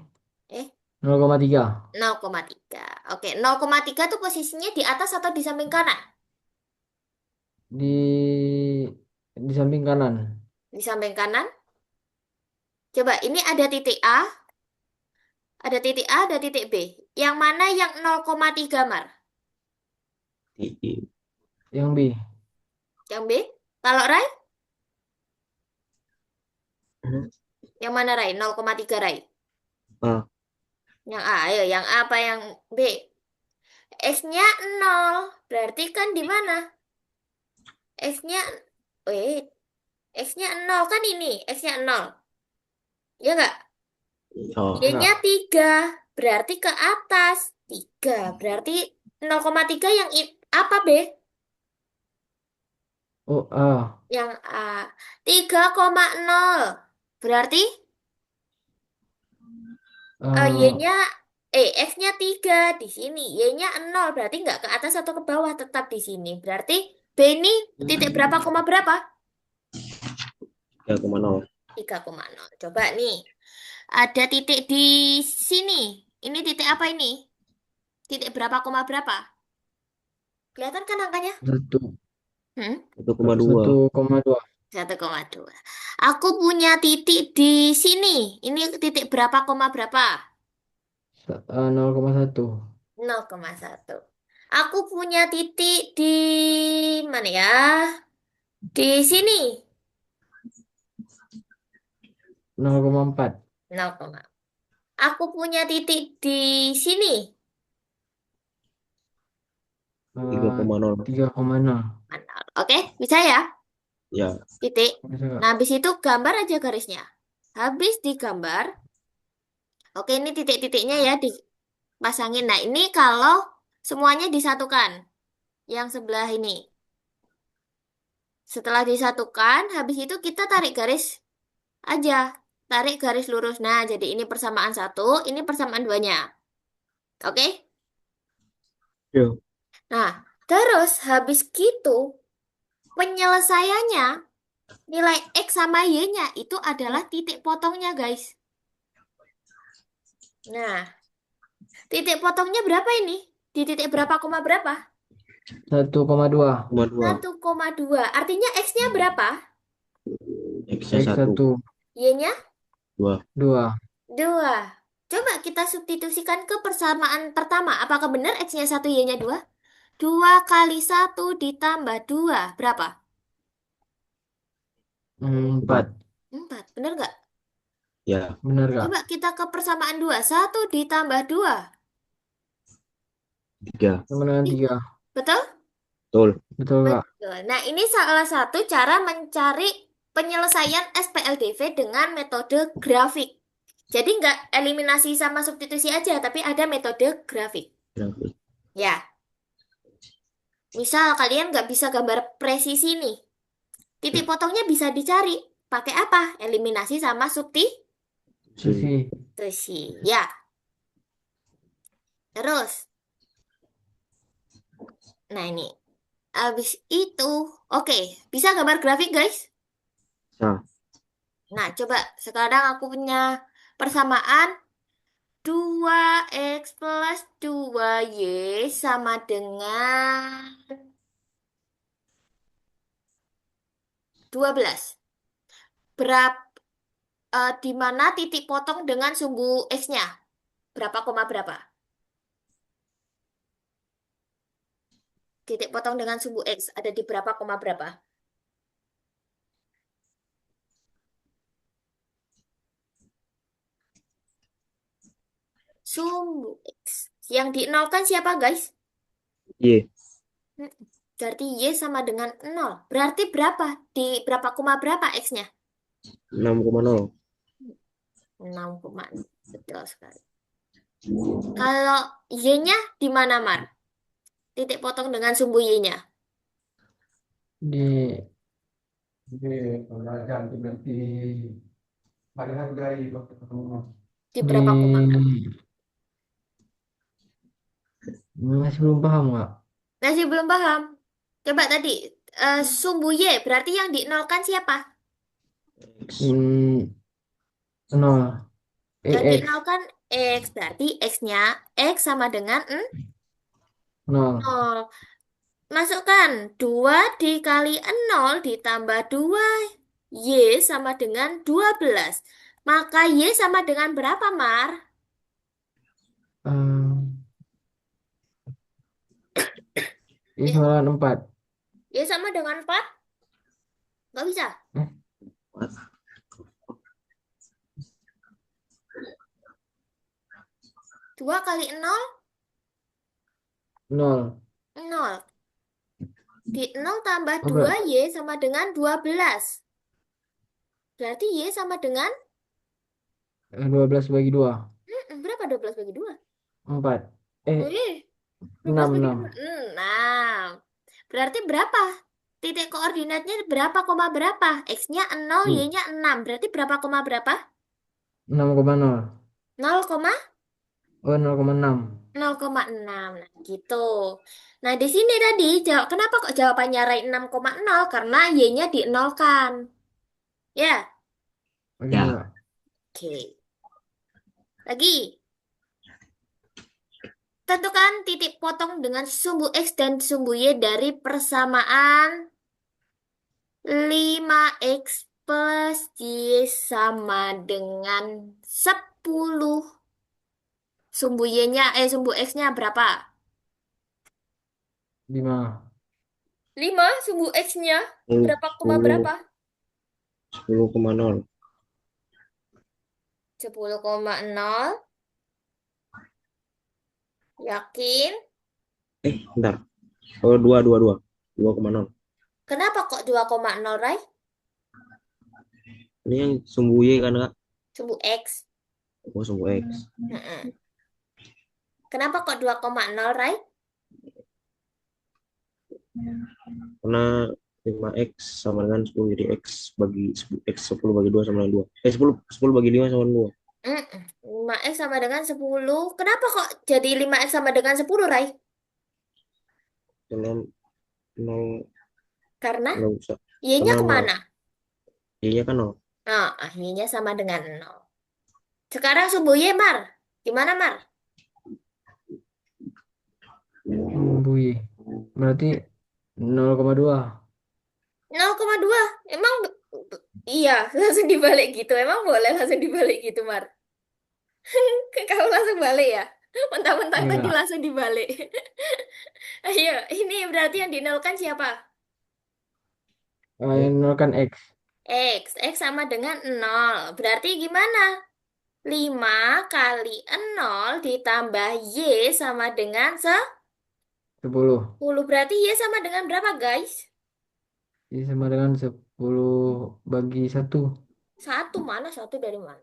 Eh, 0,3. 0,3. Oke, 0,3 tuh posisinya di atas atau di samping kanan? Di samping kanan. Di samping kanan. Coba, ini ada titik A, ada titik A, ada titik B. Yang mana yang 0,3, Mar? Y. Yang B. Yang B? Kalau Rai, Hmm. yang mana Rai? 0,3 Rai. A. Yang A, ayo, yang A apa yang B? X-nya 0. Berarti kan di mana? X-nya, wait, X-nya 0 kan ini, X-nya 0. Ya nggak? Oh. Y-nya Ya. 3. Berarti ke atas. 3. Berarti 0,3 yang apa, B? Oh, A. Yang A. 3,0. Berarti Eh, Y-nya, X-nya 3 di sini. Y-nya 0. Berarti nggak ke atas atau ke bawah, tetap di sini. Berarti B ini titik berapa, koma berapa? 3,0. 3,0. Coba nih. Ada titik di sini. Ini titik apa ini? Titik berapa, koma berapa? Kelihatan kan angkanya? satu. Hmm? 1,2. 1,2. 1,2. Aku punya titik di sini. Ini titik berapa, koma berapa? 0,1. 0,1. Aku punya titik di mana ya? Di sini. 0,4. 0, aku punya titik di sini. tiga Eh, koma nol 3,0. Mana? Oke, bisa ya? Ya. Titik. Bisa Nah, nggak? habis itu gambar aja garisnya. Habis digambar. Oke, ini titik-titiknya ya dipasangin. Nah, ini kalau semuanya disatukan. Yang sebelah ini. Setelah disatukan, habis itu kita tarik garis aja. Tarik garis lurus. Nah, jadi ini persamaan satu, ini persamaan duanya. Oke? Ya. Nah, terus habis gitu, penyelesaiannya, nilai X sama Y-nya itu adalah titik potongnya, guys. Nah, titik potongnya berapa ini? Di titik berapa, koma berapa? 1,2. 1,2. 1,2. Artinya X-nya berapa? X-nya X 1. 1. Y-nya 2. 2. 2. Coba kita substitusikan ke persamaan pertama. Apakah benar X-nya 1, Y-nya 2? 2 kali 1 ditambah 2. Berapa? 4. 4. Benar nggak? Ya. Benar gak? Coba kita ke persamaan 2. 1 ditambah 2. 3. Sama dengan 3. Betul? Betul. Betul gak? Betul. Nah, ini salah satu cara mencari penyelesaian SPLDV dengan metode grafik. Jadi nggak eliminasi sama substitusi aja, tapi ada metode grafik. Grafik. Ya, misal kalian nggak bisa gambar presisi nih. Titik potongnya bisa dicari. Pakai apa? Eliminasi sama Si. Susi. substitusi. Ya, terus. Nah, ini. Habis itu, oke. Bisa gambar grafik, guys? Sa. Nah, coba sekarang aku punya persamaan 2x plus 2y sama dengan 12. Berapa, di mana titik potong dengan sumbu x-nya? Berapa koma berapa? Titik potong dengan sumbu X ada di berapa koma berapa? Sumbu X. Yang dinolkan siapa, guys? Y. Hmm, Berarti Y sama dengan 0. Berarti berapa? Di berapa koma berapa X-nya? 6,0. 6,0. Betul sekali. Kalau Y-nya di mana, Mar? Titik potong dengan sumbu Y-nya. Di pembelajaran berarti pada hargai Di di berapa koma berapa? masih belum paham nggak? Masih belum paham. Coba tadi, sumbu Y berarti yang dinolkan siapa? X. Hmm, nol. Yang X dinolkan X. Berarti X-nya X sama dengan nol. 0. Masukkan 2 dikali 0 ditambah 2 Y sama dengan 12. Maka Y sama dengan berapa, Mar? Ehm, ini Y, sama dengan 4. Y sama dengan 4? Nggak bisa. Eh, 2 kali 0, nol. 0. Di 0 tambah Oh, 2 Y sama dengan 12. Berarti Y sama dengan 12 bagi 2. berapa 12 bagi 2? 4. Eh, Wih, 12 6, bagi 6. 2. 6. Berarti berapa? Titik koordinatnya berapa koma berapa? X-nya 0, Hmm, Y-nya 6. Berarti berapa koma berapa? 6,0. 0, Oh, 0,6. 0,6. Nah, gitu. Nah, di sini tadi, kenapa kok jawabannya Rai 6,0? Karena Y-nya dinolkan. Ya, Oke, Ya. Kak. oke. Lagi. Tentukan titik potong dengan sumbu X dan sumbu Y dari persamaan 5X plus Y sama dengan 10. Sumbu X-nya berapa? 5. 5 sumbu X-nya berapa koma 10, berapa? 10,0. 10,0. Yakin? Bentar. Oh, 2. 2,0. Kenapa kok 2,0, Rai? Ini yang sumbu Y kan, Kak? Sumbu X. Oh, sumbu X. Mm-mm. Kenapa kok 2,0, Rai? Karena 5X sama dengan 10. Jadi X 10 bagi 2 sama dengan 2. 10 bagi 5 sama dengan 2. Mm-mm. 5X sama dengan 10. Kenapa kok jadi 5X sama dengan 10, Rai? Karena 0 Karena nggak usah. Y-nya Karena kemana? Y-nya kan 0. Nah, Y-nya sama dengan 0. Sekarang sumbu Y, Mar. Gimana, Mar? Bui. Berarti 0,2. 0,2. Emang iya, langsung dibalik gitu. Emang boleh langsung dibalik gitu, Mar? Kamu langsung balik ya? Mentang-mentang tadi Enggak. langsung dibalik. Ayo, ini berarti yang dinolkan siapa? Y. Yang 0 kan X. X sama dengan 0. Berarti gimana? 5 kali 0 ditambah Y sama dengan 10. 10. Berarti Y sama dengan berapa, guys? Ini sama dengan 10 bagi 1. Satu mana? Satu dari mana?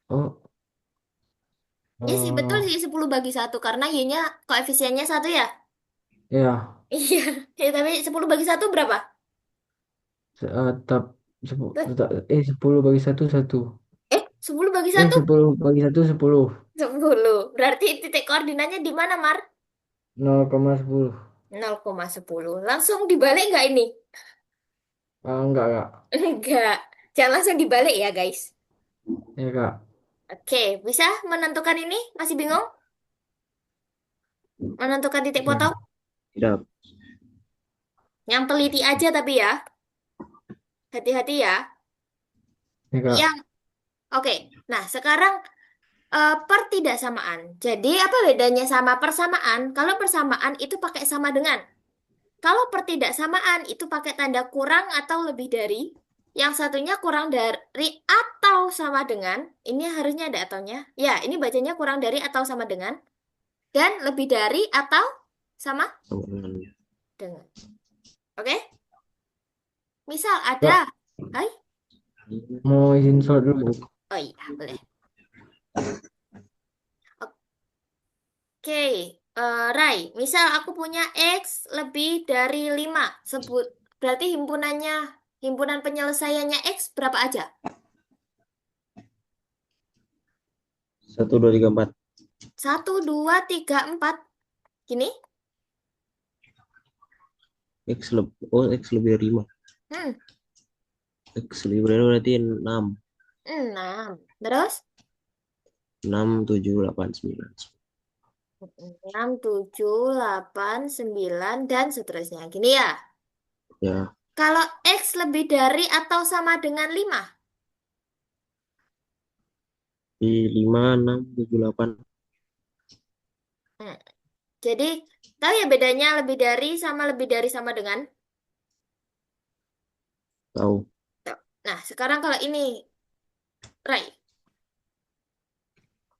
Oh, Ya sih, betul eh, sih 10 bagi satu. Karena Y-nya koefisiennya satu ya? ya. Iya. Ya, tapi 10 bagi satu berapa? Tetap Tuh. 10 bagi 1 1. 10 bagi satu 10 bagi 1 10. 10. Berarti titik koordinatnya di mana, Mar? 0,10. 0,10. Langsung dibalik nggak ini? Enggak, Kak. Enggak. Jangan langsung dibalik ya, guys. Ya, Kak. Oke, bisa menentukan ini? Masih bingung? Menentukan titik potong? Ya, Tidak. Yang teliti aja tapi ya. Hati-hati ya. ya, Kak. Yang, oke. Nah, sekarang Pertidaksamaan. Jadi apa bedanya sama persamaan? Kalau persamaan itu pakai sama dengan. Kalau pertidaksamaan itu pakai tanda kurang atau lebih dari. Yang satunya kurang dari atau sama dengan. Ini harusnya ada ataunya. Ya, ini bacanya kurang dari atau sama dengan. Dan lebih dari atau sama sama dengan dengan. Oke? Misal Kak, ada. Hai? mau izin sholat dulu. Oh iya, boleh. Oke, Rai. Misal aku punya X lebih dari 5. Berarti himpunan penyelesaiannya X berapa aja? 1, 2, 3, 4. 1, 2, 3, 4. Gini? X lebih dari 5. Hmm, X lebih dari berarti 6. 6. Terus? 6, 7, 8, 9. 6, 7, 8, 9, dan seterusnya. Gini ya. Ya, Kalau X lebih dari atau sama dengan 5. di 5, 6, 7, 8. Hmm, jadi, tahu ya bedanya lebih dari sama dengan? Tahu. Tuh. Nah, sekarang kalau ini, Rai.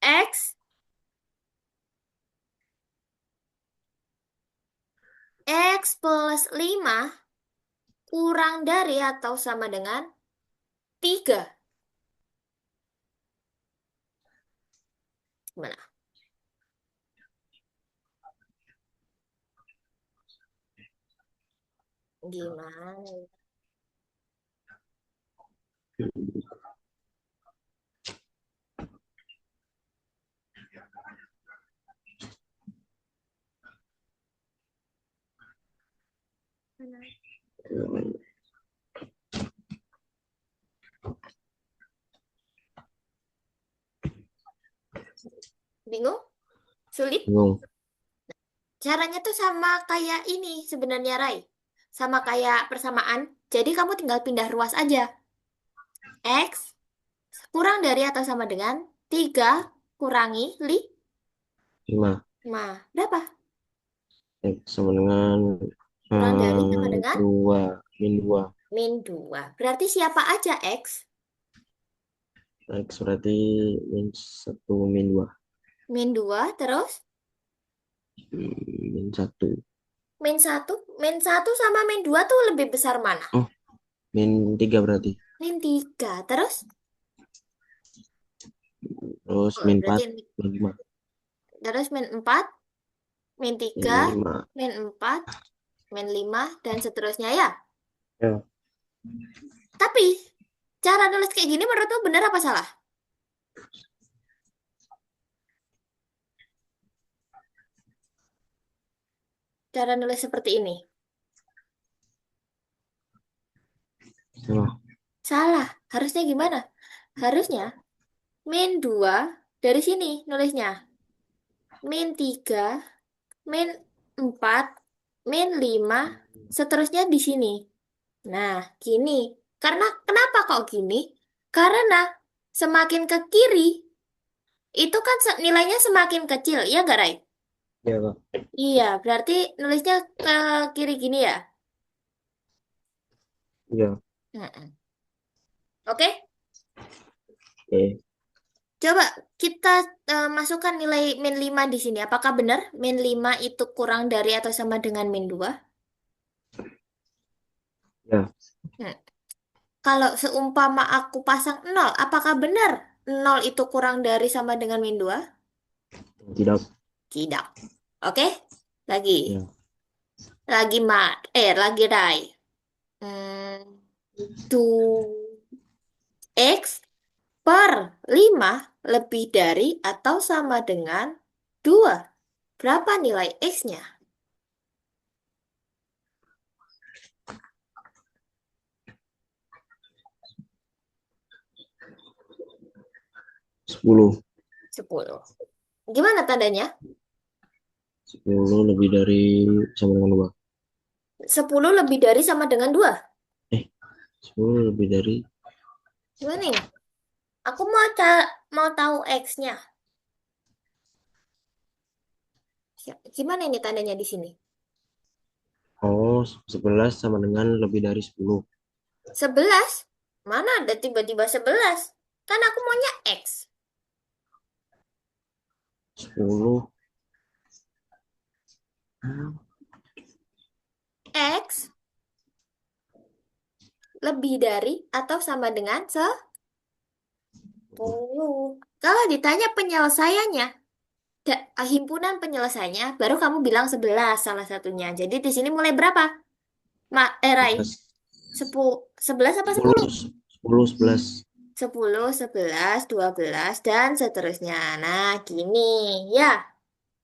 X, X plus 5 kurang dari atau sama dengan 3. Gimana? Gimana? Bingung? Sulit? Bingung. Caranya tuh sama kayak ini sebenarnya, Rai. Sama kayak persamaan. Jadi kamu tinggal pindah ruas aja. X kurang dari atau sama dengan 3 kurangi 5. 5. Berapa? X sama dengan Kurang dari sama dengan 2. Min 2. min 2. Berarti siapa aja X? X berarti min 1, min 2. Min 2 terus Min 1. min 1. Min 1 sama min 2 tuh lebih besar mana? Oh, min 3 berarti. Min 3. Terus? Terus Oh, min berarti 4, min 5. terus min 4, min Min 3, 5. min 4, min 5, dan seterusnya ya. Ya, Tapi cara nulis kayak gini menurutmu benar apa salah? Cara nulis seperti ini. salah. Salah. Harusnya gimana? Harusnya min 2 dari sini nulisnya. Min 3, min 4, min 5, seterusnya di sini. Nah, gini. Karena kenapa kok gini? Karena semakin ke kiri, itu kan nilainya semakin kecil, ya nggak, Rai? Ya, Kak. Iya, berarti nulisnya ke kiri gini ya. Ya, Mm-mm. Oke, oke. coba kita masukkan nilai min 5 di sini. Apakah benar min 5 itu kurang dari atau sama dengan min 2? Ya, Hmm. Kalau seumpama aku pasang 0, apakah benar 0 itu kurang dari sama dengan min 2? tidak. Tidak. Oke, lagi. Ya, Lagi Rai. Hmm, 2x per 5 lebih dari atau sama dengan 2. Berapa nilai x-nya? 10. 10. Gimana tandanya? 10 lebih dari sama dengan 2. 10 lebih dari sama dengan 2. Eh, 10 lebih dari Gimana ini? Aku mau tahu x-nya. Gimana ini tandanya di sini? Oh, 11 sama dengan lebih dari 10. 11? Mana ada tiba-tiba 11? Kan aku maunya X. 10. X lebih dari atau sama dengan 10. Kalau ditanya penyelesaiannya, himpunan penyelesaiannya, baru kamu bilang 11 salah satunya. Jadi di sini mulai berapa? Rai, 11. 11 apa 10. 10? 10, 11. 10, 11, 12, dan seterusnya. Nah, gini. Ya,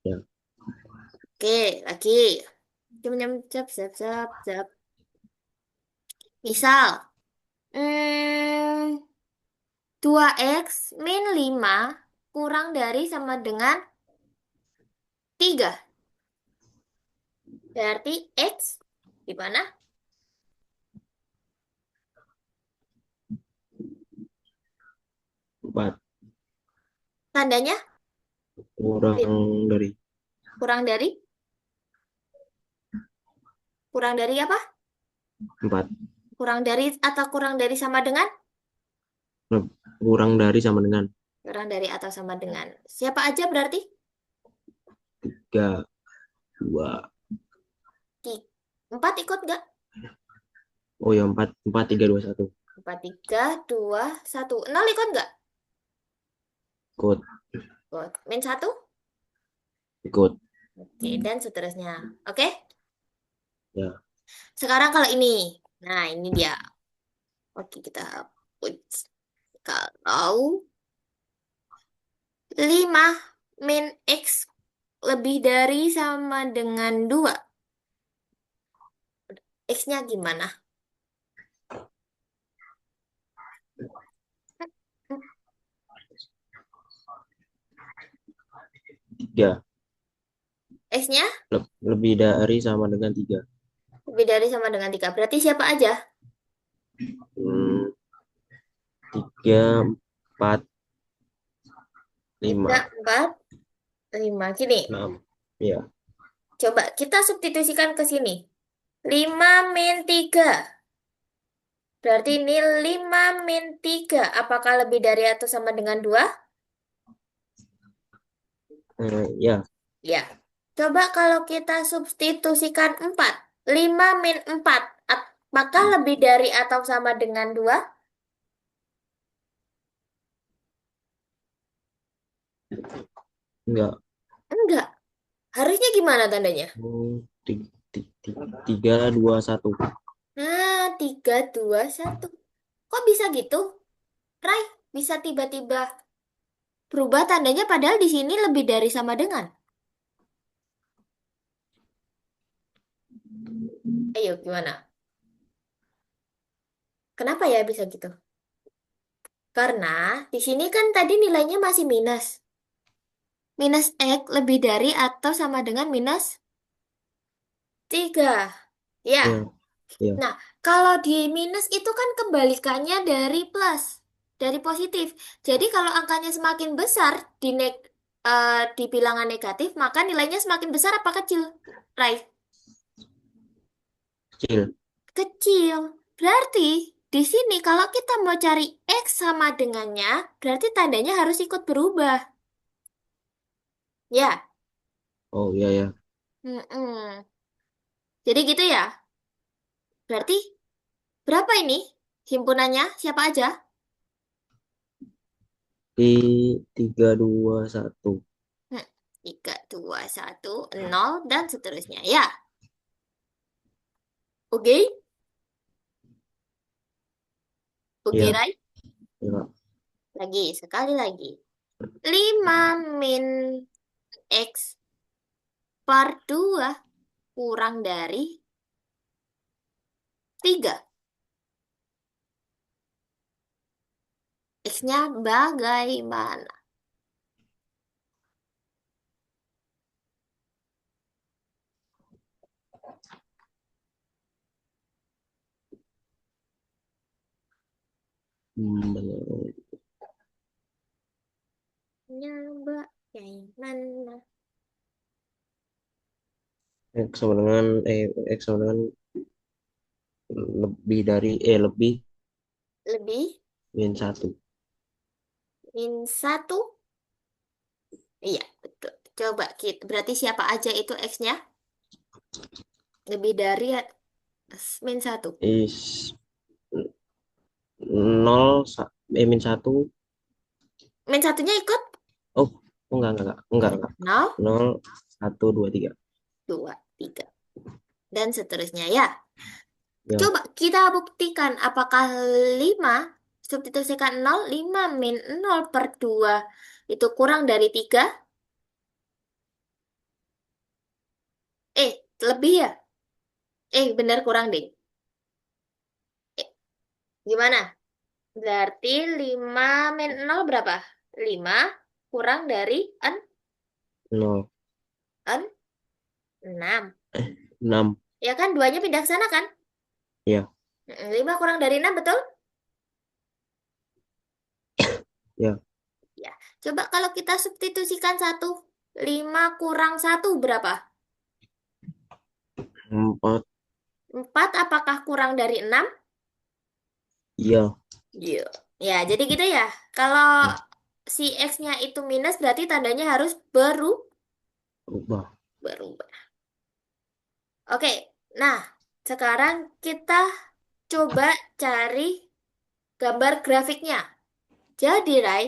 Ya. oke, lagi. Jam, jam, jap, jap, jap, jap. Misal, hmm, 2x min 5 kurang dari sama dengan 3. Berarti X di mana? 4. Tandanya Kurang Fit. dari Kurang dari? Kurang dari apa? 4. Kurang dari atau kurang dari sama dengan? Kurang dari sama dengan Kurang dari atau sama dengan. Siapa aja berarti? 3, 2. 4 ikut nggak? Oh ya, 4, 4, 3, 2, 1. 4, 3, 2, 1. 0 ikut nggak? Ikut. Ikut. Min 1? Ikut. Oke, dan seterusnya. Oke? Ya. Sekarang kalau ini. Nah, ini dia. Oke, kita hapus. Kalau 5 min X lebih dari sama dengan 2. X-nya gimana? 3. X-nya Lebih dari sama dengan 3. lebih dari sama dengan 3. Berarti siapa aja? 3, 4, 3, 5, 4, 5. Gini, 6. Ya. coba kita substitusikan ke sini. 5 min 3. Berarti ini 5 min 3. Apakah lebih dari atau sama dengan 2? Ya. Ya. Coba kalau kita substitusikan 4. 5 min 4. Apakah lebih dari atau sama dengan 2? Enggak. Enggak. Harusnya gimana tandanya? 3, 2, 1. Nah, 3, 2, 1. Kok bisa gitu? Rai, bisa tiba-tiba berubah tandanya padahal di sini lebih dari sama dengan. Ayo, gimana? Kenapa ya bisa gitu? Karena di sini kan tadi nilainya masih minus. Minus X lebih dari atau sama dengan minus 3. Ya. Ya. Ya. Nah, kalau di minus itu kan kebalikannya dari plus, dari positif. Jadi kalau angkanya semakin besar di bilangan negatif, maka nilainya semakin besar apa kecil? Right? Kecil. Kecil. Berarti di sini kalau kita mau cari X sama dengannya, berarti tandanya harus ikut berubah. Ya. Oh, iya ya. Mm-mm. Jadi gitu ya. Berarti berapa ini himpunannya? Siapa aja? 3, 2, 1. Hmm, 3, 2, 1, 0, dan seterusnya. Ya, oke? Oke, Ya. Rai? Ya. Lagi, sekali lagi. 5 min X per 2 kurang dari 3. X-nya bagaimana? Benar. Nya bagaimana? X sama dengan X sama dengan lebih dari lebih Lebih min satu. min satu. Iya, betul. Coba kita, berarti siapa aja itu X-nya? Lebih dari min satu. Is nol min satu. Min satunya ikut Oh, enggak. nol, Nol, satu, dua, tiga. dua, tiga, dan seterusnya ya. Ya, Coba kita buktikan apakah 5 substitusikan nol, 5 min nol per 2 itu kurang dari 3. Lebih ya? Benar kurang deh. Eh, Gimana? Berarti 5 min nol berapa? 5 kurang dari nol. 6. 6. Ya kan, duanya pindah ke sana kan? Ya, 5 kurang dari 6 betul? ya. Ya. Coba kalau kita substitusikan satu, 5 kurang satu berapa? 4. 4 apakah kurang dari 6? Iya. Iya. Ya, jadi gitu ya. Kalau si X-nya itu minus berarti tandanya harus Berubah. berubah. Oke, nah sekarang kita coba cari gambar grafiknya. Jadi, Rai,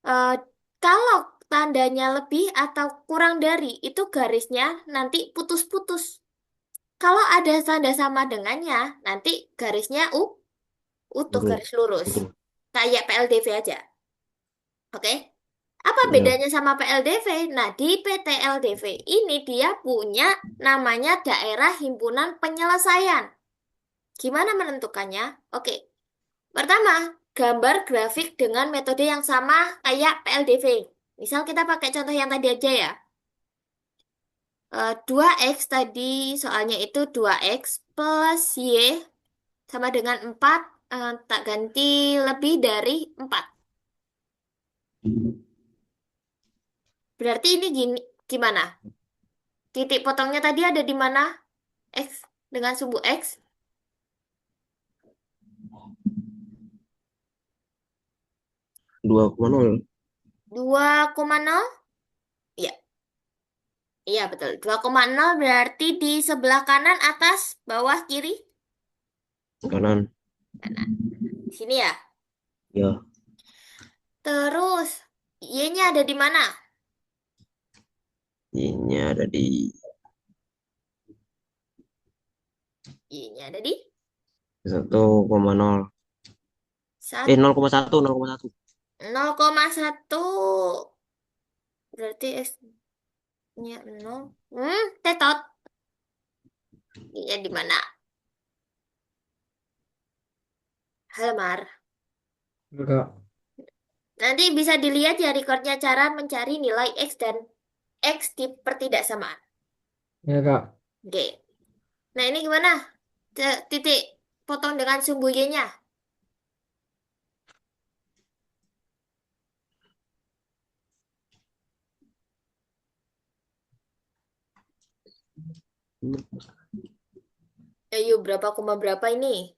eh, kalau tandanya lebih atau kurang dari, itu garisnya nanti putus-putus. Kalau ada tanda sama dengannya, nanti garisnya utuh, Lurus. garis lurus. Lurus. Kayak PLDV aja. Oke? Apa Ya. bedanya sama PLDV? Nah, di PTLDV ini dia punya namanya daerah himpunan penyelesaian. Gimana menentukannya? Oke, pertama, gambar grafik dengan metode yang sama kayak PLDV. Misal kita pakai contoh yang tadi aja ya. 2x tadi soalnya itu 2x plus y sama dengan 4, tak ganti lebih dari 4. Berarti ini gimana? Titik potongnya tadi ada di mana? X dengan sumbu X 2,0. 2,0. Iya, iya betul. 2,0 berarti di sebelah kanan, atas, bawah, kiri. Kanan. Kanan. Sini ya. Ya. Terus, Y-nya ada di mana? Ini ada di Y-nya ada di 1,0. satu 0,1. 0,1. 0,1. Berarti S-nya 0. Tetot. Y-nya di mana? Halmar. Enggak. Nanti bisa dilihat ya recordnya cara mencari nilai X dan X di pertidaksamaan. Ya, Kak. Oke. Nah, ini gimana? Titik potong dengan sumbu Y-nya. Ayo, berapa koma berapa ini?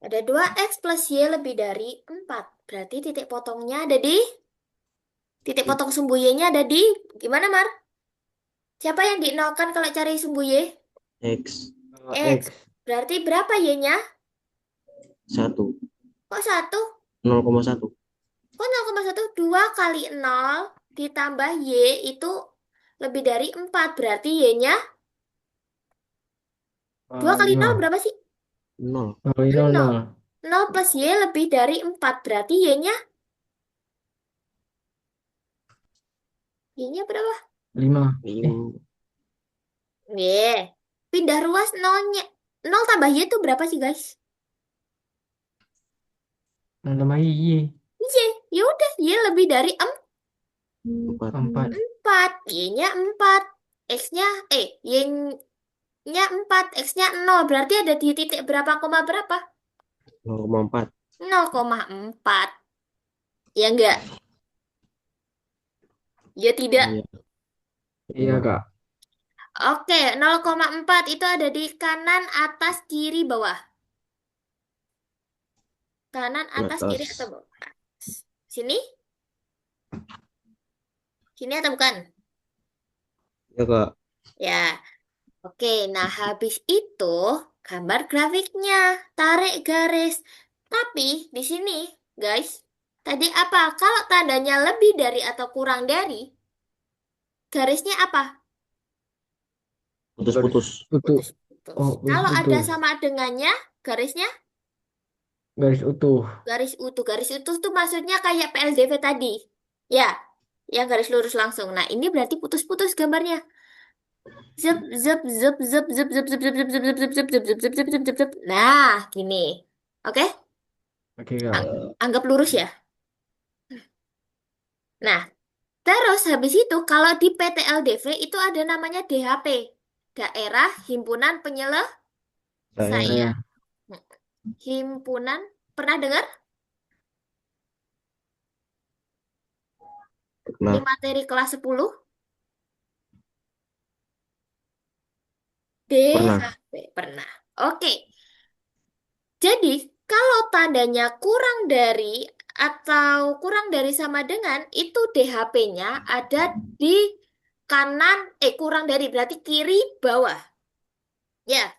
Ada 2x plus Y lebih dari 4. Berarti titik potongnya ada di... Titik potong sumbu Y-nya ada di... Gimana, Mar? Siapa yang dinolkan kalau cari sumbu Y? X. X. X. Berarti berapa Y-nya? 1. Kok 1? 0,1. Kok 0,1? 2 kali 0 ditambah Y itu lebih dari 4. Berarti Y-nya 2 kali 0 5. berapa sih? 0. Oh, ini 0, 0. 0. 0 plus Y lebih dari 4. Berarti Y-nya... Y-nya berapa? 5. 5. Y. Pindah ruas nolnya. 0 tambah Y itu berapa sih, guys? Tambah Y. Y. Ya udah, Y lebih dari 4. 4. 4. Y-nya 4. X-nya, Y, Y-nya 4, X-nya 0. Berarti ada di titik berapa koma berapa? 0,4. 0,4. Ya enggak? Ya tidak. Iya, Iya, iya. Kak. Oke, 0,4 itu ada di kanan, atas, kiri, bawah. Kanan, atas, kiri, atau Atas. bawah? Sini? Sini atau bukan? Ya, Kak. Ya, oke. Nah, habis itu gambar grafiknya. Tarik garis. Tapi di sini, guys, tadi apa? Kalau tandanya lebih dari atau kurang dari, garisnya apa? Garis Putus-putus. utuh. Putus-putus. Oh, garis Kalau ada utuh. sama dengannya, garisnya Garis utuh. garis utuh. Garis utuh tuh maksudnya kayak PLDV tadi. Ya, yang garis lurus langsung. Nah, ini berarti putus-putus gambarnya. Zep, zep, zep, zep, zep, zep, zep, zep, zep, zep, zep, zep, zep, zep, zep, zep, zep, zep, zep. Nah, gini. Oke? Oke, Kak. Anggap lurus ya. Nah, terus habis itu kalau di PTLDV itu ada namanya DHP. Daerah Himpunan Penyelesaian. Saya. Himpunan, pernah dengar? Di Nah, materi kelas 10? pernah. DHP, pernah. Oke. Jadi, kalau tandanya kurang dari atau kurang dari sama dengan, itu DHP-nya ada di kanan, kurang dari berarti kiri bawah. Ya,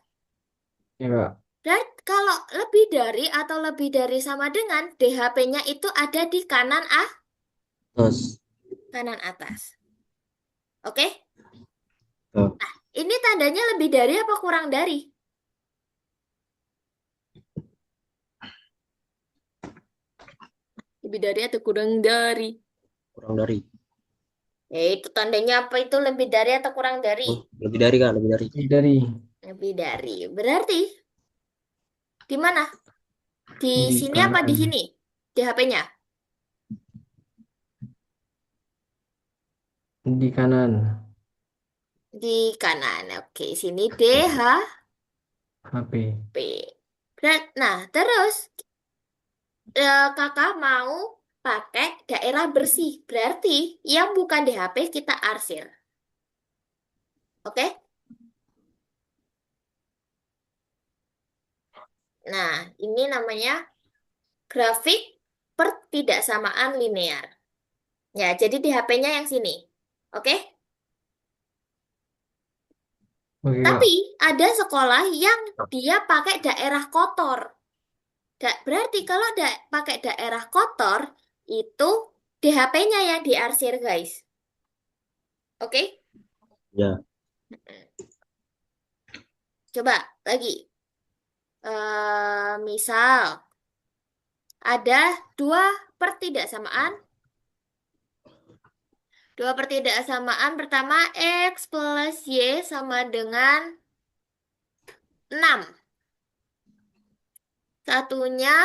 Ya, Kak. dan kalau lebih dari atau lebih dari sama dengan, DHP-nya itu ada di kanan Atas. kanan atas. Oke? Nah, Ini tandanya lebih dari apa kurang dari? Lebih dari atau kurang dari? kurang dari. Itu tandanya apa itu lebih dari atau kurang dari? Oh, lebih dari, Kak. Lebih dari. Lebih dari. Lebih dari. Berarti di mana? Di Di sini apa di kanan. sini? Di HP-nya? Di kanan. Di kanan. Oke, sini DHP. HP. Nah, terus kakak mau pakai daerah bersih. Berarti yang bukan DHP kita arsir. Oke? Nah, ini namanya grafik pertidaksamaan linear. Ya, jadi DHP-nya yang sini. Oke? Oke, Tapi Kak. ada sekolah yang dia pakai daerah kotor. Berarti kalau pakai daerah kotor, itu DHP-nya yang diarsir, guys. Oke? Ya. Coba lagi. Misal, ada dua pertidaksamaan. Dua pertidaksamaan pertama, X plus Y sama dengan 6. Satunya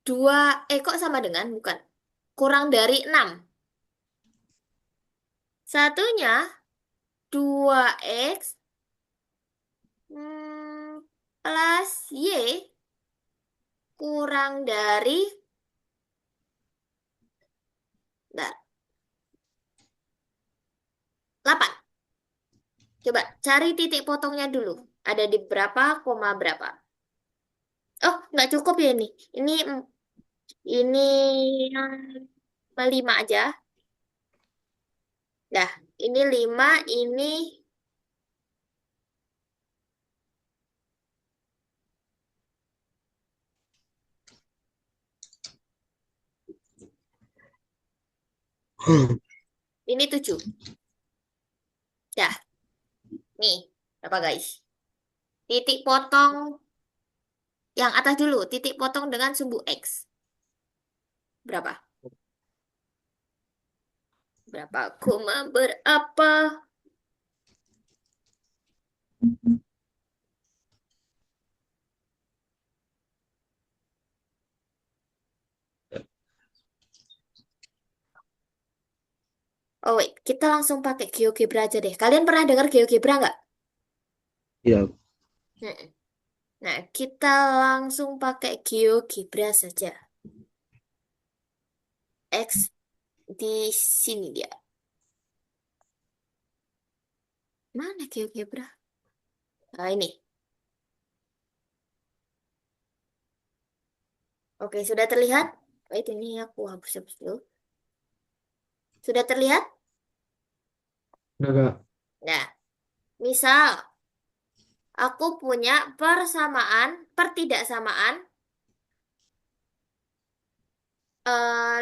dua, kok sama dengan? Bukan. Kurang dari 6. Satunya 2X plus Y kurang dari, bentar, 8. Coba cari titik potongnya dulu. Ada di berapa, koma berapa. Oh, nggak cukup ya ini. Ini yang 5 aja. Dah, ini 5, ini ini 7. Dah, nih. Berapa guys? Titik potong yang atas dulu. Titik potong dengan sumbu X. Berapa? Berapa koma berapa? Oh wait, kita langsung pakai GeoGebra aja deh. Kalian pernah dengar GeoGebra nggak? Tidak. Mm-mm. Nah, kita langsung pakai GeoGebra saja. X di sini dia. Mana GeoGebra? Nah, ini. Oke, sudah terlihat? Wait, ini aku hapus-hapus dulu. Sudah terlihat? Udah gak? Nah, misal aku punya persamaan, pertidaksamaan eh,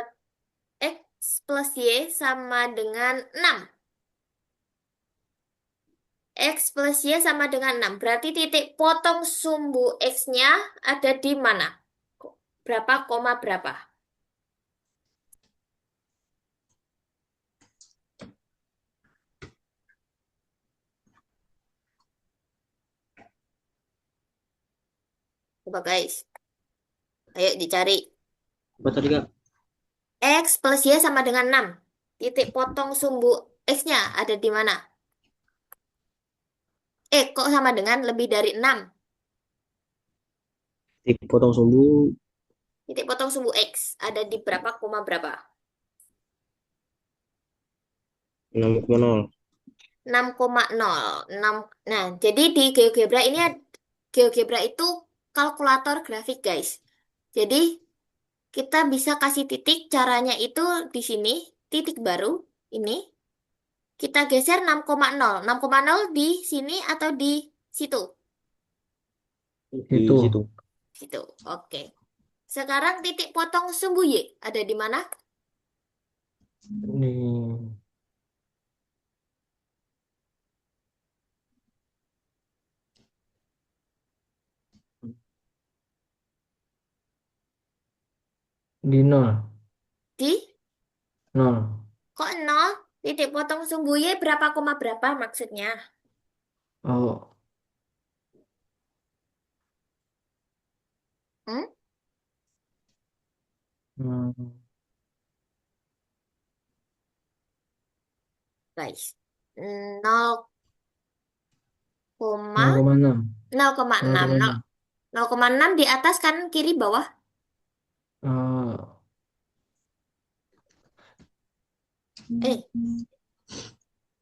X plus Y sama dengan 6. X plus Y sama dengan 6. Berarti titik potong sumbu X-nya ada di mana? Berapa, koma berapa? Coba guys, ayo dicari. Apa tadi Kak? X plus Y sama dengan 6. Titik potong sumbu X-nya ada di mana? Kok sama dengan lebih dari 6? Titik potong sumbu Titik potong sumbu X ada di berapa, koma berapa? 6,0. 6,0. 6. Nah, jadi di GeoGebra ini GeoGebra itu kalkulator grafik, guys. Jadi, kita bisa kasih titik, caranya itu di sini, titik baru, ini. Kita geser 6,0. 6,0 di sini atau di situ? Di Itu. situ. Situ, oke. Sekarang titik potong sumbu Y ada di mana? Nih. Di nol. Di, Nol. kok nol? Titik potong sumbu Y berapa, koma berapa maksudnya? Oh. Hmm? Hmm. Guys, 0, 0,6. 0,6. 0,6. 0,6 di atas kanan kiri bawah. Oh. Eh,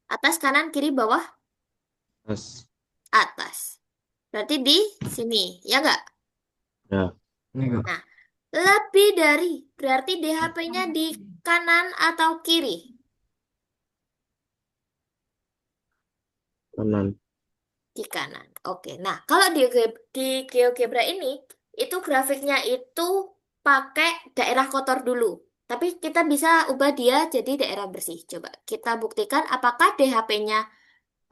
atas kanan kiri bawah Mas. atas. Berarti di sini, ya nggak? Ya, Ini gak? Nah, lebih dari berarti DHP-nya di kanan atau kiri? kanan. Di kanan. Oke. Nah, kalau di GeoGebra ini itu grafiknya itu pakai daerah kotor dulu. Tapi kita bisa ubah dia jadi daerah bersih. Coba kita buktikan apakah DHP-nya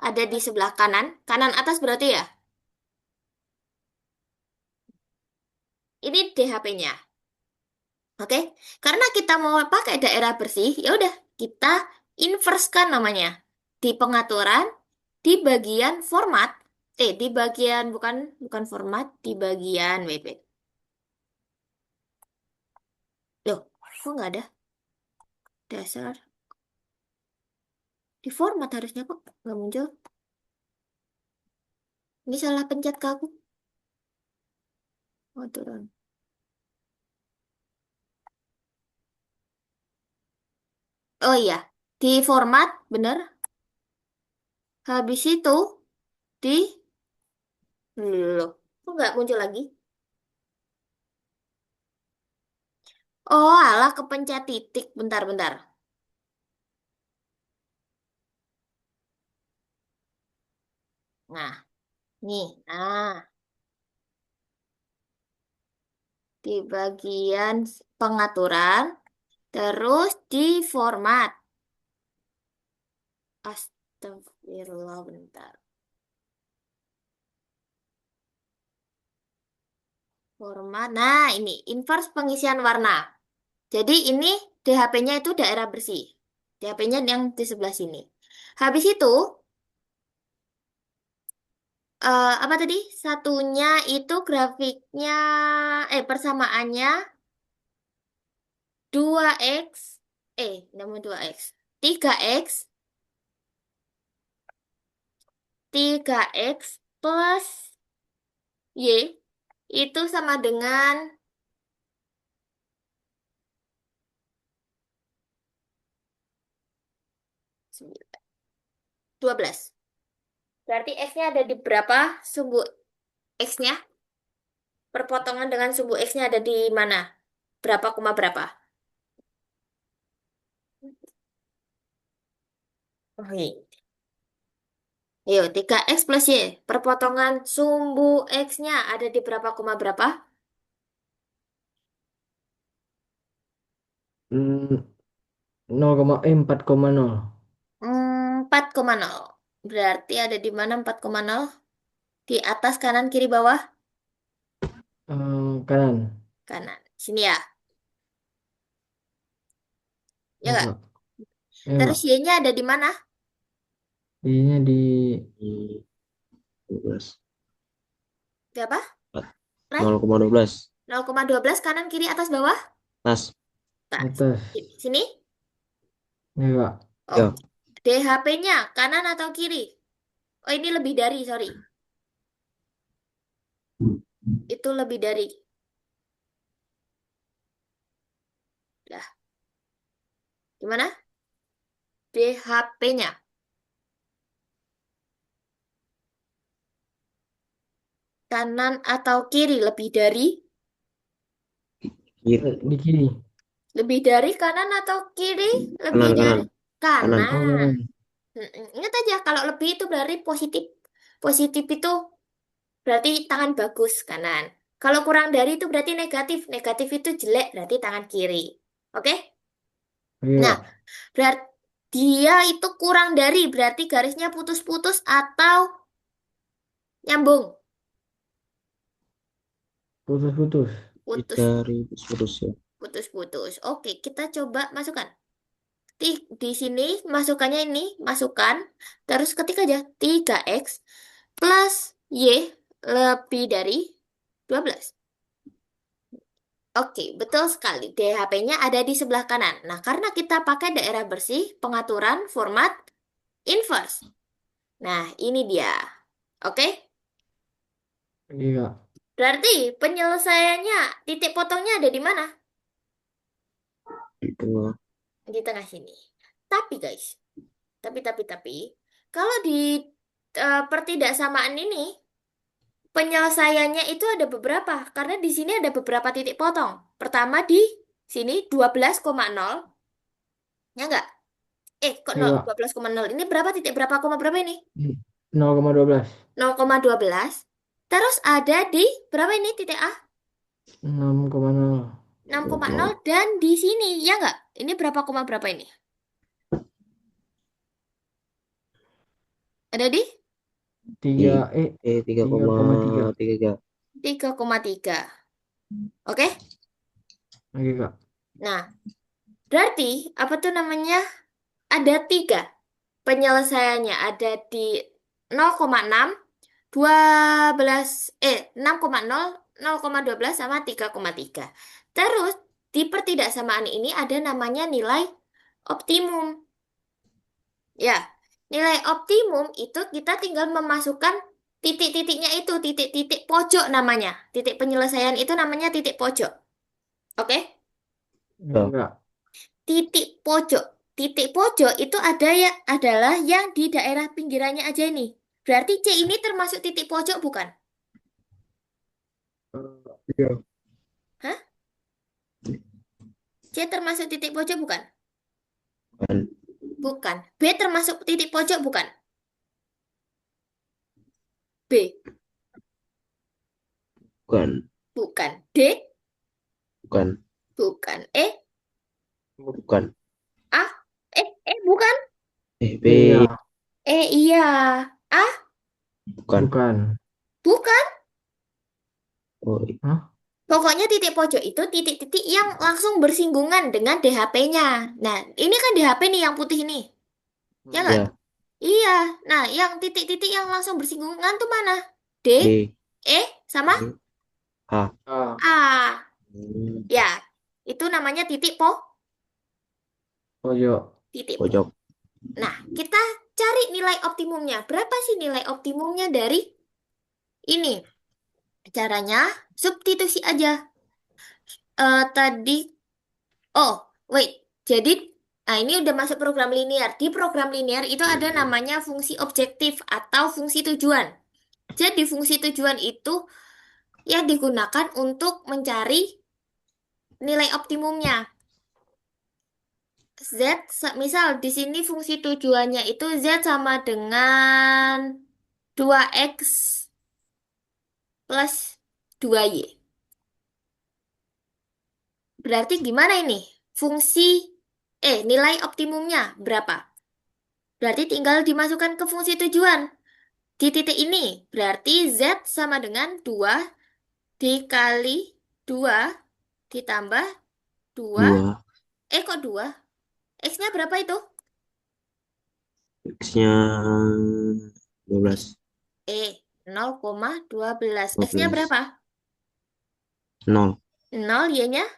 ada di sebelah kanan. Kanan atas berarti ya. Ini DHP-nya. Oke, karena kita mau pakai daerah bersih, ya udah kita inversekan namanya. Di pengaturan, di bagian format, di bagian bukan bukan format, di bagian wait, wait. Loh, kok nggak ada dasar? Di format harusnya kok nggak muncul. Ini salah pencet ke aku. Oh, turun. Oh iya, di format bener. Habis itu di loh, kok nggak muncul lagi? Oh, alah kepencet titik. Bentar, bentar. Nah, nih. Nah, di bagian pengaturan, terus di format. Astagfirullah, bentar. Format. Nah, ini inverse pengisian warna. Jadi ini DHP-nya itu daerah bersih. DHP-nya yang di sebelah sini. Habis itu, apa tadi? Satunya itu grafiknya, persamaannya 2x, namanya 2x. 3x 3x plus Y itu sama dengan 12. Berarti X-nya ada di berapa? Sumbu X-nya? Perpotongan dengan sumbu X-nya ada di mana? Berapa koma berapa? Oh, iya. Ayo, 3X plus Y. Perpotongan sumbu X-nya ada di berapa koma berapa? Hmm, 4,0. 4,0. Berarti ada di mana 4,0? Di atas, kanan, kiri, bawah? Kanan. Kanan. Sini ya. Ya Ya nggak? kak. Ya Terus kak. Y-nya ada di mana? Ininya di Di 12. Di apa? Ray? 0,12. 0,12 kanan, kiri, atas, bawah? Tas. Tak. atas. Sini? Ya kak. Oh. Ya. DHP-nya kanan atau kiri? Oh, ini lebih dari, sorry. Itu lebih dari. Lah, gimana? DHP-nya kanan atau kiri? Lebih dari? Kiri. Di kiri. Lebih dari kanan atau kiri? Lebih Kanan, dari kanan, kanan. Oh kanan. kanan. Ingat aja, kalau lebih itu berarti positif. Positif itu berarti tangan bagus, kanan. Kalau kurang dari itu berarti negatif. Negatif itu jelek, berarti tangan kiri. Oke? Oke Nah, kak. berarti dia itu kurang dari, berarti garisnya putus-putus atau nyambung. Putus-putus. Putus, Dari putus ya. putus-putus. Oke, kita coba masukkan. Di sini masukannya ini, masukkan. Terus ketik aja 3X plus Y lebih dari 12. Oke, betul sekali. DHP-nya ada di sebelah kanan. Nah, karena kita pakai daerah bersih, pengaturan format inverse. Nah, ini dia. Oke? Oke kak. Berarti penyelesaiannya, titik potongnya ada di mana? Di tengah. Di tengah sini. Tapi guys, tapi, kalau di pertidaksamaan ini, penyelesaiannya itu ada beberapa. Karena di sini ada beberapa titik potong. Pertama di sini 12,0. Ya enggak? Kok Oke 0, kak. 12,0. Ini berapa titik berapa koma berapa ini? 0,12. 0,12. Terus ada di berapa ini titik A? 6,0. 6,0 dan di sini. Ya enggak? Ini berapa koma berapa ini? Ada di Tiga tiga tiga koma koma tiga. tiga. 3,3. Oke? Oke kak. Nah, berarti apa tuh namanya? Ada tiga penyelesaiannya. Ada di 0,6, 12, 6,0, 0,12 sama 3,3. Terus di pertidaksamaan ini ada namanya nilai optimum. Ya, nilai optimum itu kita tinggal memasukkan titik-titiknya itu, titik-titik pojok namanya. Titik penyelesaian itu namanya titik pojok. Oke? Oke Ya. kak. Titik pojok. Titik pojok itu ada ya adalah yang di daerah pinggirannya aja ini. Berarti C ini termasuk titik pojok bukan? Iya. Hah? C termasuk titik pojok bukan? Bukan. Bukan. B termasuk titik pojok bukan? B. Bukan. Bukan. D. Bukan. Bukan. E. Bukan. A. Bukan. B. Iya. Iya. A. Bukan. Bukan. Bukan. Oh, Hah? Pokoknya titik pojok itu titik-titik yang langsung bersinggungan dengan DHP-nya. Nah, ini kan DHP nih yang putih ini. Ya nggak? ya. Iya. Nah, yang titik-titik yang langsung bersinggungan tuh mana? D, D. E, sama D. A. Ah. A. Hmm. Ya, itu namanya Pojok. titik po. Pojok. Nah, kita cari nilai optimumnya. Berapa sih nilai optimumnya dari Ini caranya substitusi aja. Tadi, oh, wait. Jadi, nah ini udah masuk program linear. Di program linear itu ada namanya fungsi objektif atau fungsi tujuan. Jadi, fungsi tujuan itu yang digunakan untuk mencari nilai optimumnya. Z, misal di sini fungsi tujuannya itu Z sama dengan 2x plus 2y. Berarti gimana ini? Nilai optimumnya berapa? Berarti tinggal dimasukkan ke fungsi tujuan. Di titik ini, berarti Z sama dengan 2 dikali 2 ditambah 2. 2. Kok 2? X-nya berapa itu? X-nya 12. 0,12. X-nya 12. berapa? 0. 0, Y-nya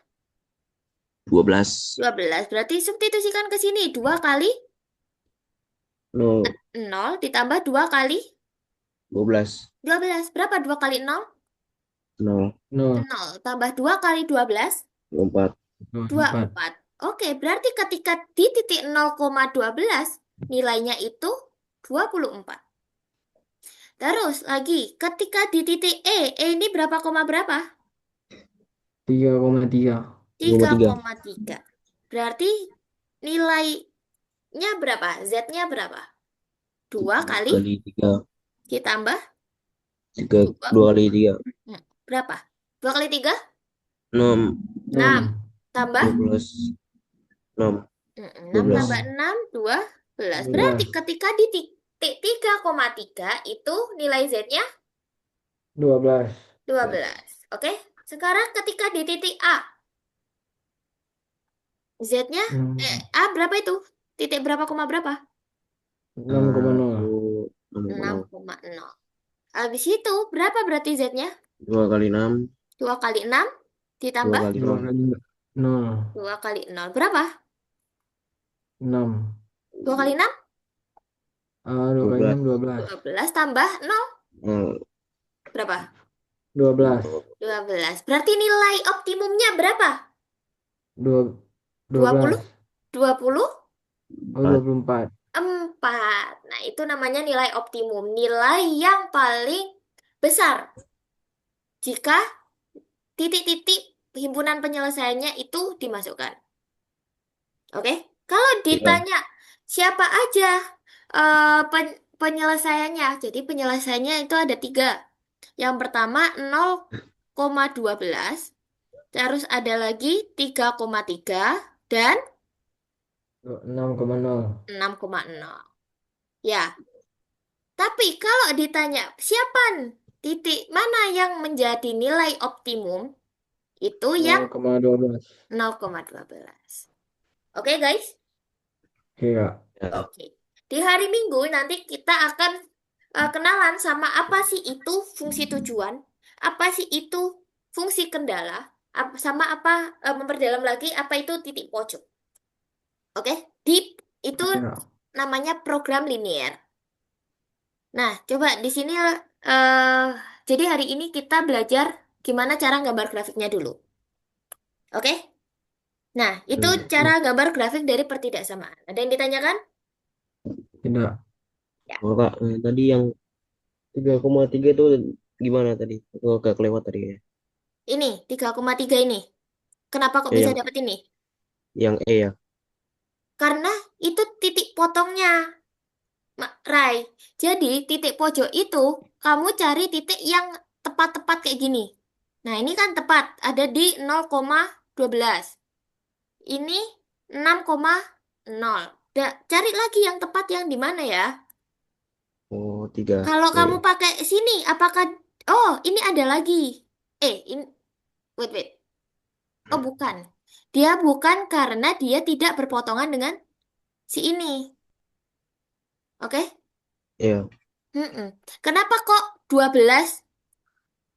12. 12. Berarti substitusikan ke sini. 2 kali 0. 0 ditambah 2 kali 12. 12. Berapa 2 kali 0? 0. 0, 0. Tambah 2 kali 12, 4. 4. 24. Oke, berarti ketika di titik 0,12, nilainya itu 24. Terus lagi, ketika di titik E ini berapa koma berapa? 3,3. 3. 3,3. Berarti nilainya berapa? Z-nya berapa? 2 kali Kali 3. ditambah 3. 2. 2 kali 3. Berapa? 2 kali 3? 6. 6. 6. Tambah 12. 6. 6 tambah 12. 6. 6, 12. Berarti 12. ketika di titik 3,3 itu nilai Z-nya 12. 12. Oke? Sekarang ketika di titik A, Z-nya Hmm, A berapa itu? Titik berapa koma berapa? 6,0. 6,0. 6,0. Habis itu berapa berarti Z-nya? 2 kali 6. 2 kali 6 2 ditambah kali 2 0. kali 0. 2 kali 0. Berapa? 6. 2 kali 6? 2 kali 12. 6, 12. 12 tambah 0. 0. Berapa? 12. 12. Berarti nilai optimumnya berapa? 20? 12. 20? Oh, 24. 4. Nah, itu namanya nilai optimum. Nilai yang paling besar jika titik-titik himpunan penyelesaiannya itu dimasukkan. Oke? Kalau Iya. ditanya siapa aja penyelesaiannya, jadi penyelesaiannya itu ada 3. Yang pertama 0,12, terus ada lagi 3,3 dan 6,0. 6,0. Ya, tapi kalau ditanya siapa titik mana yang menjadi nilai optimum, itu yang 0,12. 0,12. Oke, guys? Oke, Kak. Ya. Oke. Di hari Minggu nanti kita akan kenalan sama apa sih itu fungsi tujuan, apa sih itu fungsi kendala, sama apa memperdalam lagi apa itu titik pojok. Oke? Deep itu Oke, Kak. namanya program linear. Nah, coba di sini eh jadi hari ini kita belajar gimana cara gambar grafiknya dulu. Oke? Nah, itu cara gambar grafik dari pertidaksamaan. Ada yang ditanyakan? Tidak. Ya. Oh, Kak, tadi yang 3,3 itu gimana tadi? Oh, agak kelewat tadi ya. Ini 3,3 ini. Kenapa kok Ya, bisa yang dapat ini? E ya. Karena itu titik potongnya, Rai. Jadi titik pojok itu kamu cari titik yang tepat-tepat kayak gini. Nah, ini kan tepat, ada di 0,12. Ini 6,0. Cari lagi yang tepat yang di mana ya? Oh, 3. Kalau kamu E. pakai sini, apakah... Oh, ini ada lagi. Ini... Wait, wait. Oh, bukan. Dia bukan karena dia tidak berpotongan dengan si ini. Oke? Iya. Mm-mm. Kenapa kok 12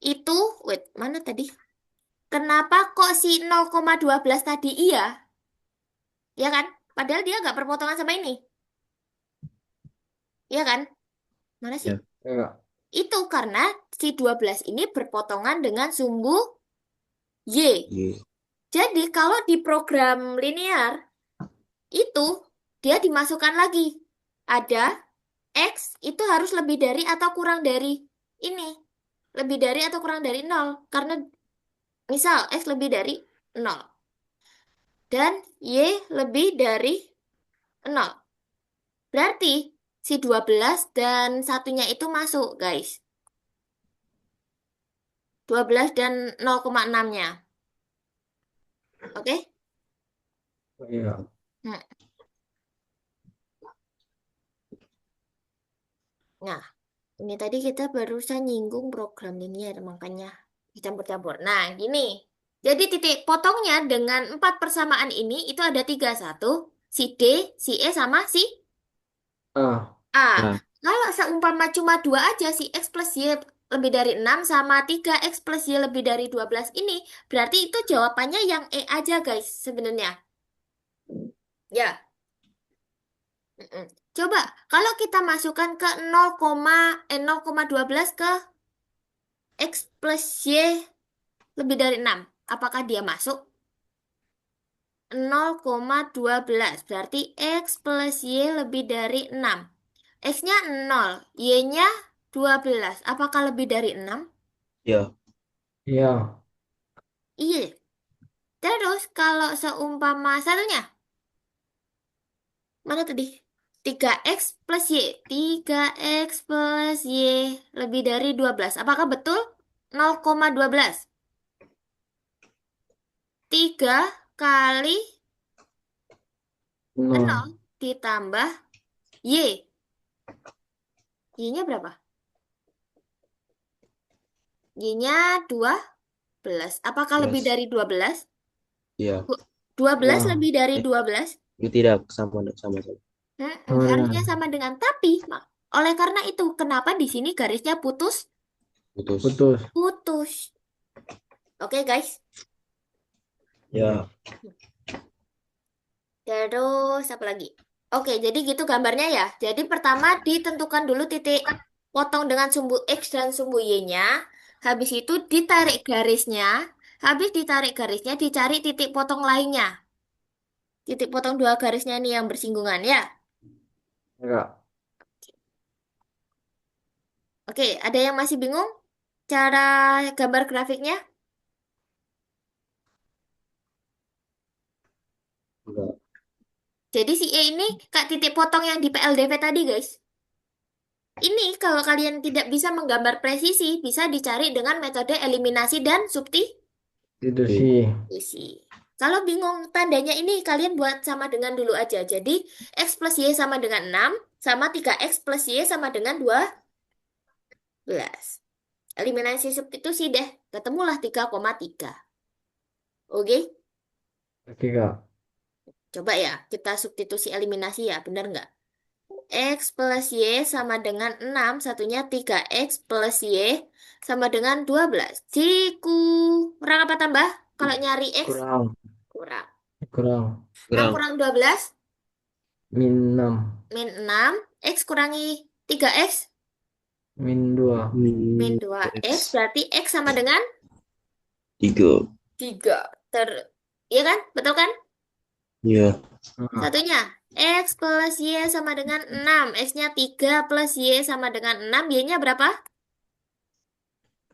itu... Wait, mana tadi? Kenapa kok si 0,12 tadi iya? Ya kan? Padahal dia nggak berpotongan sama ini. Iya kan? Mana sih? Ya. Oke, Kak. Itu karena si 12 ini berpotongan dengan sumbu Y. Y. Jadi kalau di program linear itu dia dimasukkan lagi. Ada X itu harus lebih dari atau kurang dari ini. Lebih dari atau kurang dari nol. Karena misal X lebih dari nol. Dan Y lebih dari nol. Berarti si 12 dan satunya itu masuk, guys. 12 dan 0,6-nya. Oke? Iya. Hmm. Nah, ini tadi kita barusan nyinggung program linear, makanya dicampur-campur. Nah, gini. Jadi titik potongnya dengan 4 persamaan ini itu ada 3. Satu, si D, si E, sama si Ah, A. Nah, Kalau seumpama cuma 2 aja, si X plus Y lebih dari 6 sama 3X plus Y lebih dari 12 ini, berarti itu jawabannya yang E aja, guys, sebenarnya. Ya. Mm-mm. Coba, kalau kita masukkan ke 0,12 ke X plus Y lebih dari 6, apakah dia masuk? 0,12 berarti X plus Y lebih dari 6. X-nya 0, Y-nya 12. Apakah lebih dari 6? ya, iya. Iya. Terus kalau seumpama satunya, mana tadi? 3X plus Y. 3X plus Y lebih dari 12. Apakah betul? 0,12. 3 kali Nol. 0 ditambah Y. Y-nya berapa? Y-nya 12. Apakah lebih 11. dari 12? Ya, 12 Iya. lebih dari eh, 12? itu tidak sama sama sama. Sama Harusnya dengan sama dengan tapi. Oleh karena itu, kenapa di sini garisnya putus? Putus. putus. Putus. Oke, guys. Ya, Terus apa lagi? Oke, jadi gitu gambarnya ya. Jadi pertama ditentukan dulu titik potong dengan sumbu X dan sumbu Y-nya. Habis itu ditarik garisnya. Habis ditarik garisnya dicari titik potong lainnya. Titik potong dua garisnya ini yang bersinggungan ya. Enggak. Oke, ada yang masih bingung cara gambar grafiknya? enggak. Jadi si E ini kak titik potong yang di PLDV tadi, guys. Ini kalau kalian tidak bisa menggambar presisi, bisa dicari dengan metode eliminasi dan Itu Oke. sih. substitusi. Kalau bingung tandanya ini, kalian buat sama dengan dulu aja. Jadi, X plus Y sama dengan 6, sama 3X plus Y sama dengan 12. Eliminasi substitusi deh, ketemulah 3,3. Oke, Oke, Kak. coba ya, kita substitusi eliminasi ya, benar nggak? X plus Y sama dengan 6, satunya 3X plus Y sama dengan 12. Kurang apa tambah? Kalau nyari X, Kurang. kurang. Kurang. 6 Kurang. kurang 12, Min 6. min 6. X kurangi 3X, Min 2. min Min 2X. X Berarti X sama dengan 3. 3. Iya kan? Betul kan? Ya, Ah, Satunya, X plus Y sama dengan 6. X-nya 3 plus Y sama dengan 6. Y-nya berapa?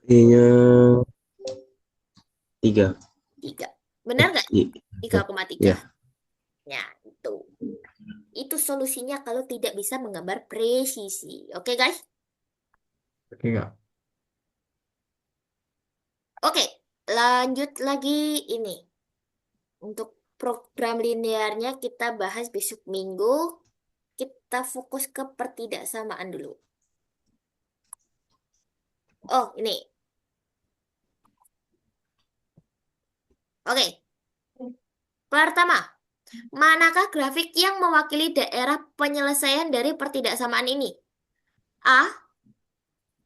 I-nya 3. 3. Benar nggak? I. 3,3. Ya, Ya, itu. Itu solusinya kalau tidak bisa menggambar presisi. Oke, guys? oke, Kak. Oke, lanjut lagi ini. Untuk program linearnya kita bahas besok minggu. Kita fokus ke pertidaksamaan dulu. Oh, ini. Oke. Pertama, manakah grafik yang mewakili daerah penyelesaian dari pertidaksamaan ini? A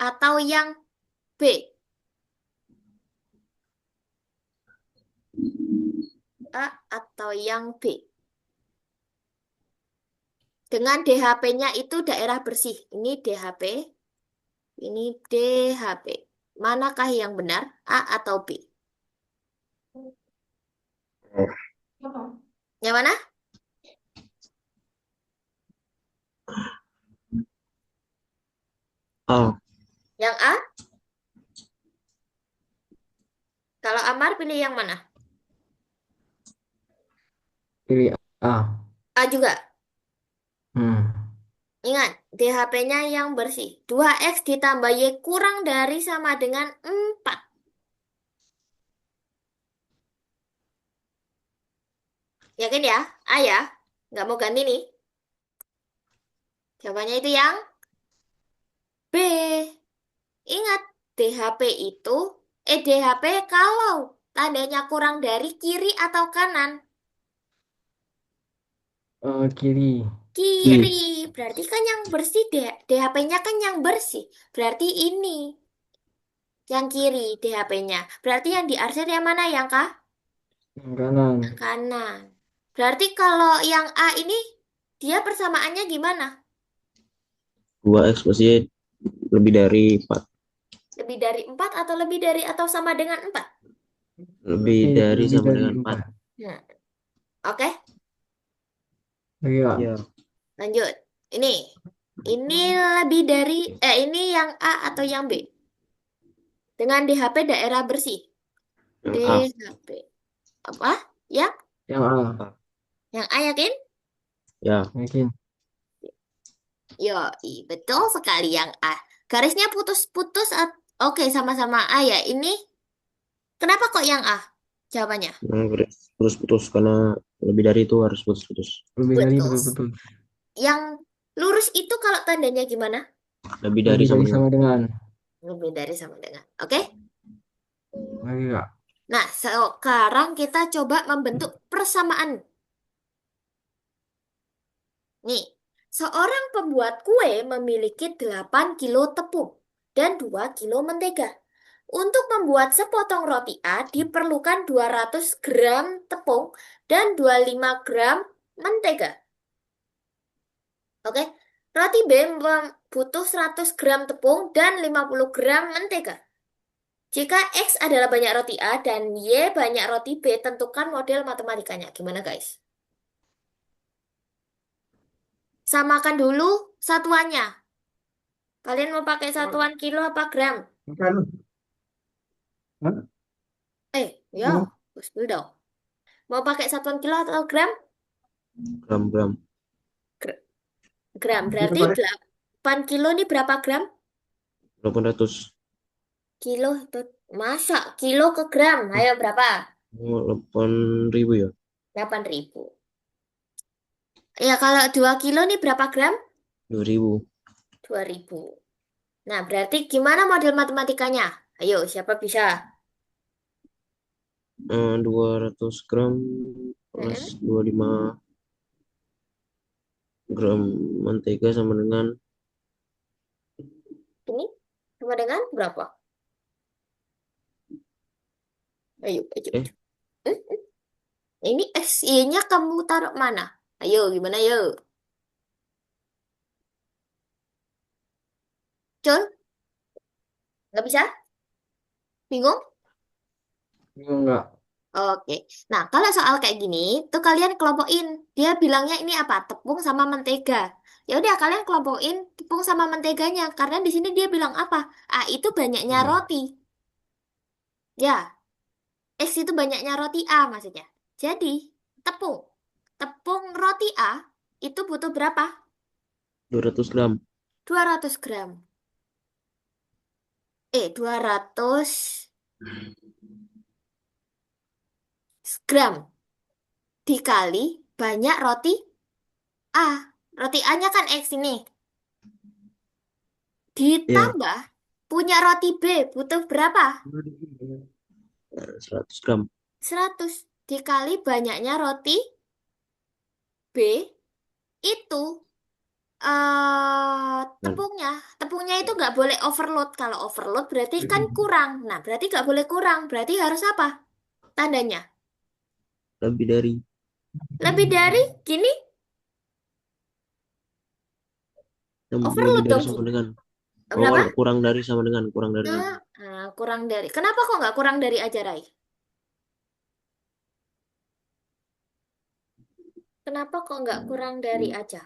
atau yang B? A atau yang B? Dengan DHP-nya itu daerah bersih. Ini DHP. Ini DHP. Manakah yang benar? A atau B? Yang mana? A. Yang A? Kalau Amar pilih yang mana? Pilih A. A juga. Hmm. Ingat, DHP-nya yang bersih. 2X ditambah Y kurang dari sama dengan 4. Yakin ya? A ya? Nggak mau ganti nih. Jawabannya itu yang B. Ingat, DHP itu, DHP kalau tandanya kurang dari kiri atau kanan. Kiri. Kiri. Kiri. Berarti kan yang bersih, DHP-nya kan yang bersih. Berarti ini, yang kiri DHP-nya. Berarti yang diarsir yang mana yang kah? Yang kanan. Yang kanan. Berarti kalau yang A ini, dia persamaannya gimana? 2X pasti lebih dari 4. Lebih dari 4 atau lebih dari atau sama dengan 4? Lebih dari Lebih sama dari dengan 4. 4. Nah, oke, Iya. Ya. lanjut. Ini lebih dari, ini yang A atau yang B? Dengan DHP daerah bersih. Yang A. DHP. Apa? Ya? Yang A. A. Yang A yakin? Ya. Yakin. Yo, betul sekali yang A. Garisnya putus-putus. Oke, sama-sama A ya. Ini kenapa kok yang A? Jawabannya. Yang putus-putus karena lebih dari itu harus putus-putus. Lebih dari Betul. betul-betul. Yang lurus itu kalau tandanya gimana? Lebih dari Lebih sama dari dengan. sama dengan. Lebih dari sama dengan. Oke? Lagi Kak. Nah, sekarang kita coba membentuk persamaan. Nih, seorang pembuat kue memiliki 8 kilo tepung dan 2 kilo mentega. Untuk membuat sepotong roti A diperlukan 200 gram tepung dan 25 gram mentega. Oke, roti B butuh 100 gram tepung dan 50 gram mentega. Jika X adalah banyak roti A dan Y banyak roti B, tentukan model matematikanya. Gimana guys? Samakan dulu satuannya. Kalian mau pakai satuan kilo apa gram? Bukan. Hah? Ya, Gus dulu dong. Mau pakai satuan kilo atau gram? Gram-gram. Gr- Gram. Berarti 8 kilo ini berapa gram? 800. Kilo itu. Masa? Kilo ke gram. Ayo berapa? Oh, 8.000 ya. 8.000. Ya, kalau 2 kilo ini berapa gram? 2.000. 2.000. Nah, berarti gimana model matematikanya? Ayo, siapa bisa? 200 gram plus Mm-mm. 25 gram mentega sama dengan Ini sama dengan berapa? Ayo, ayo, eh ayo. Hmm? Ini SI-nya kamu taruh mana? Ayo, gimana yuk? Cun, nggak bisa? Bingung? Bingung nggak? Oke. Nah, kalau soal kayak gini, tuh kalian kelompokin. Dia bilangnya ini apa? Tepung sama mentega. Ya udah kalian kelompokin tepung sama menteganya karena di sini dia bilang apa? Ah, itu banyaknya roti. Ya, X itu banyaknya roti A maksudnya. Jadi, tepung. Tepung roti A itu butuh berapa? 200 gram. 200 gram. 200 gram dikali banyak roti A. Roti A-nya kan X ini. Ya, Ditambah punya roti B butuh berapa? 100 gram. 100 dikali banyaknya roti B itu Nah, tepungnya. Tepungnya itu nggak boleh overload. Kalau overload berarti kan kurang. Nah, berarti nggak boleh kurang. Berarti harus apa? Tandanya. lebih dari Lebih dari gini lebih overload dari dong sama gini. dengan Oh, Berapa? kalau kurang dari sama dengan kurang dari. Kurang dari. Kenapa kok nggak kurang dari aja, Rai? Kenapa kok nggak kurang dari aja?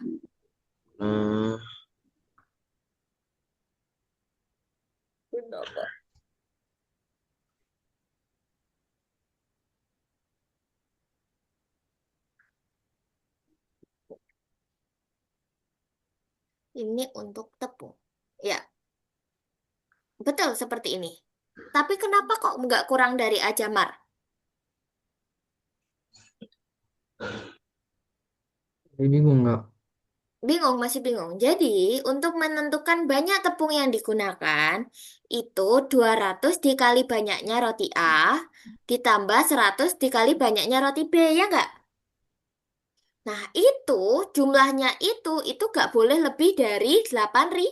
Nah, Kenapa? Ini untuk tepung. Ya, betul seperti ini. Tapi kenapa kok nggak kurang dari aja, Mar? Ini bingung nggak? Bingung, masih bingung. Jadi, untuk menentukan banyak tepung yang digunakan, itu 200 dikali banyaknya roti A, ditambah 100 dikali banyaknya roti B, ya nggak? Nah, itu jumlahnya itu nggak boleh lebih dari 8.000.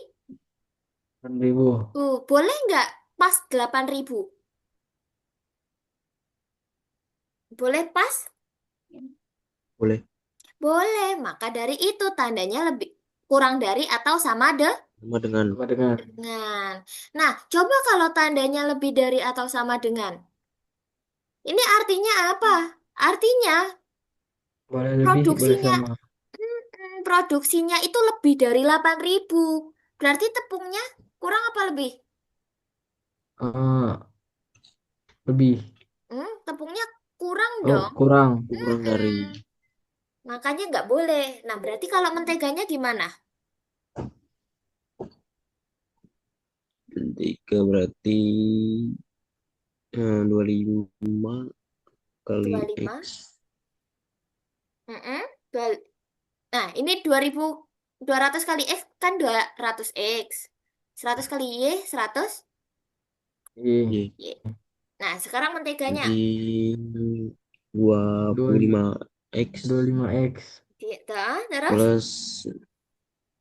8.000. Boleh nggak pas 8.000? Boleh pas? boleh Boleh. Maka dari itu tandanya lebih kurang dari atau sama sama dengan Sama dengan. dengan. Nah, coba kalau tandanya lebih dari atau sama dengan. Ini artinya apa? Artinya Boleh lebih, boleh produksinya, sama. produksinya itu lebih dari 8.000. Berarti tepungnya kurang apa lebih? Eh, lebih. Tepungnya kurang Oh, dong. kurang. kurang dari. Makanya nggak boleh. Nah, berarti kalau menteganya gimana? Tiga berarti 25 kali 25. X. Mm-mm. Dua- Nah, ini 2.200 kali X kan 200 X. 100 kali Y, 100 Iya. Y. Y. Nah, sekarang menteganya. Jadi dua Dua, puluh lima X 25X. Terus plus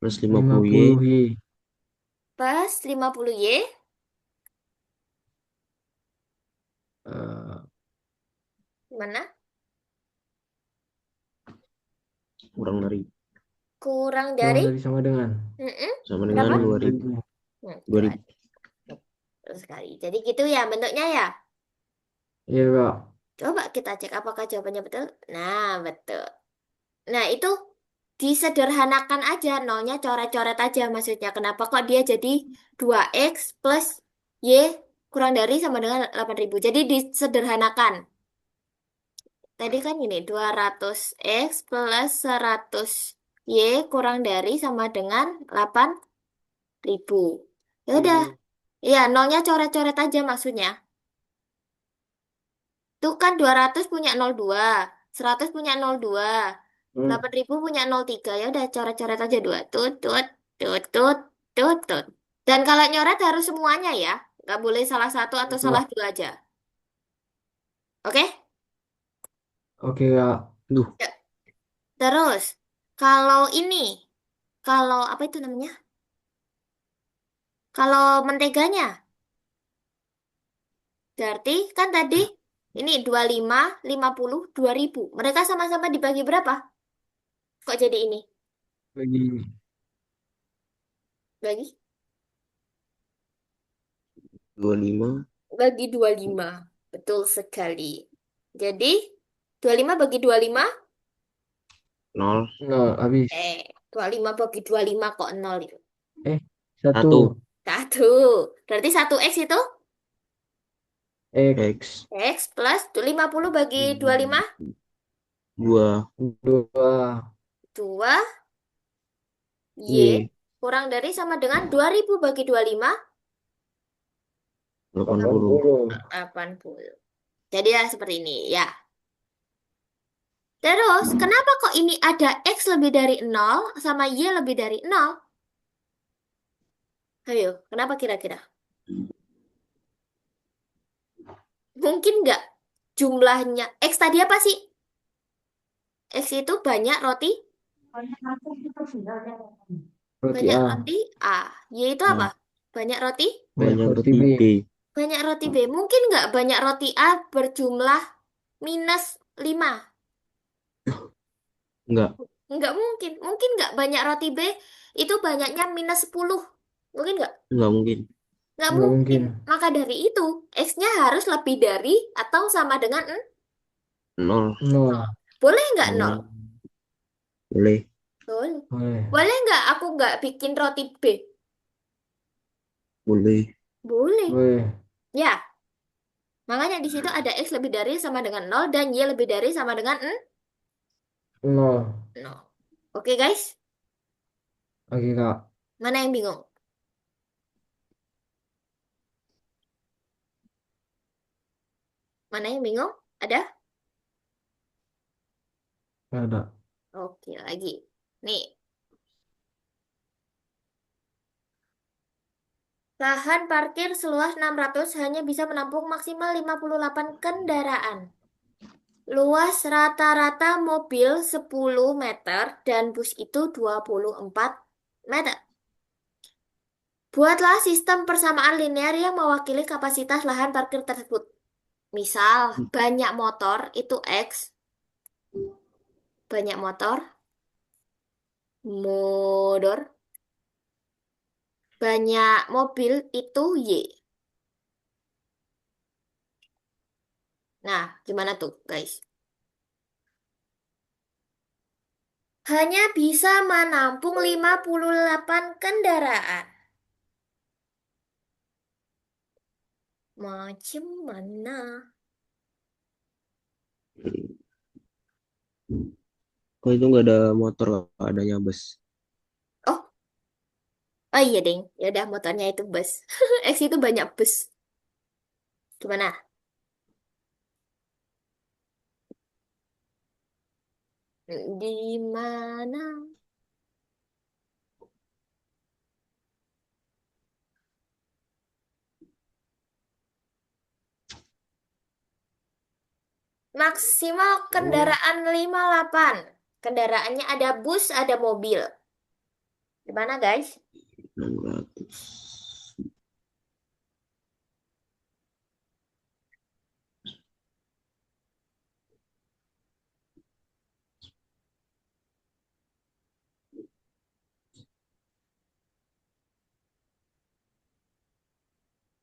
plus lima lima puluh puluh Y. Y. plus 50 Y. Eh, Mana? Kurang dari Kurang kurang dari. dari sama dengan. Mm-mm. sama dengan Berapa? 2000. 2.000. Dua 2000. Terus sekali. Jadi gitu ya bentuknya ya. Iya, Kak. Coba kita cek apakah jawabannya betul. Nah, betul. Nah, itu disederhanakan aja. Nolnya coret-coret aja maksudnya. Kenapa kok dia jadi 2X plus Y kurang dari sama dengan 8.000. Jadi disederhanakan. Tadi kan ini 200X plus 100Y kurang dari sama dengan 8.000. Ya udah. Ribu. Iya, nolnya coret-coret aja maksudnya. Itu kan 200 punya 02, 100 punya 02, Hmm. 8.000 punya 03. Ya udah coret-coret aja dua. Tut, tut, tut, tut, tut, tut. Dan kalau nyoret harus semuanya ya. Nggak boleh salah satu atau Oke, salah Kak. dua aja. Oke? Oke, Kak. Duh, Ya. Terus, kalau ini, kalau apa itu namanya? Kalau menteganya, berarti kan tadi ini 25, 50, 2.000. Mereka sama-sama dibagi berapa? Kok jadi ini? Bagi. Bagi? 25 Bagi 25. Betul sekali. Jadi, 25 bagi 25. 0 Nol. Habis. 25 bagi 25 kok nol itu. Eh, satu. 1 Satu. Berarti satu X itu X. X X plus 50 bagi 25. 2 Dua. 2 Y Y. kurang dari sama dengan 2.000 bagi 25. 80. 80. 80. Jadi ya seperti ini ya. Terus, kenapa kok ini ada X lebih dari nol sama Y lebih dari nol? Ayo, kenapa kira-kira? Mungkin nggak jumlahnya. X tadi apa sih? X itu banyak roti, Roti banyak A. roti A. Y itu apa? Nah, Banyak roti, Banyak banyak roti roti B. B. banyak roti B. Mungkin nggak banyak roti A berjumlah minus 5. Enggak. Nggak mungkin. Mungkin nggak banyak roti B itu banyaknya minus 10. Mungkin nggak? Nggak mungkin. Nggak Nggak mungkin. mungkin. Maka dari itu, X-nya harus lebih dari atau sama dengan Nol. 0. 0. Boleh nggak 0? Hmm, boleh. Boleh. Boleh. Boleh nggak aku nggak bikin roti B? Boleh. Boleh. Boleh. Ya, makanya di situ ada X lebih dari sama dengan 0 dan Y lebih dari sama dengan 0. 0. Oke guys, Oke, Kak. mana yang bingung? Mana yang bingung? Ada? Nggak ada. Oke, lagi. Nih, lahan parkir seluas 600 hanya bisa menampung maksimal 58 kendaraan. Luas rata-rata mobil 10 meter dan bus itu 24 meter. Buatlah sistem persamaan linear yang mewakili kapasitas lahan parkir tersebut. Misal, banyak motor itu X, banyak motor, modor, banyak mobil itu Y. Nah, gimana tuh, guys? Hanya bisa menampung 58 kendaraan. Macam mana? Kok itu nggak ada motor, adanya bus. Oh, oh iya, ding. Ya udah motornya itu bus. X itu banyak bus. Gimana? Di mana? Maksimal Oh, kendaraan 58. Kendaraannya ada bus, ada mobil. Gimana, guys? 600.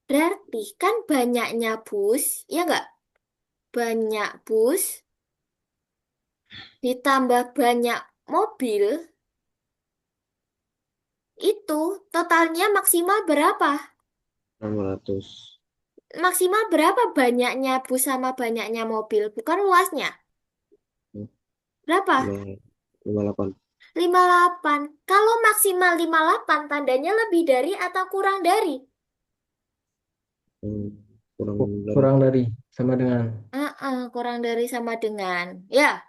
Berarti kan banyaknya bus, ya nggak? Banyak bus, ditambah banyak mobil, itu totalnya maksimal berapa? 600. Maksimal berapa banyaknya bus sama banyaknya mobil? Bukan luasnya. Berapa? 58. 58. Kalau maksimal 58, tandanya lebih dari atau kurang dari? Hmm, kurang dari. Kurang dari. Sama dengan. Kurang dari sama dengan. Ya,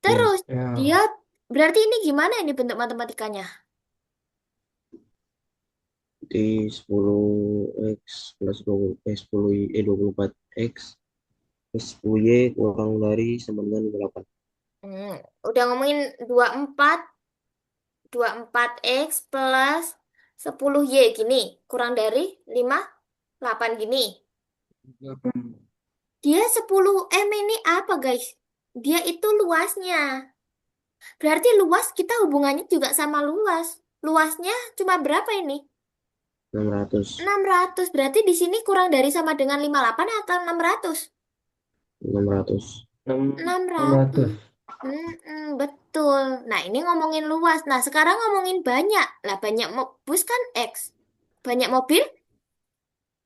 Ya, terus dia Ya. berarti ini gimana ini bentuk matematikanya? di 10x plus 20, 10 24 x plus 10y kurang dari sama dengan 58. Hmm, udah ngomongin 24, 24x plus 10y gini. Kurang dari 58 gini. 8. Dia 10 m ini apa, guys? Dia itu luasnya. Berarti luas kita hubungannya juga sama luas. Luasnya cuma berapa ini? 600. 600. Berarti di sini kurang dari sama dengan 58 atau 600? 600. 600. 600. Betul. Nah, ini ngomongin luas. Nah, sekarang ngomongin banyak. Lah, banyak bus kan X. Banyak mobil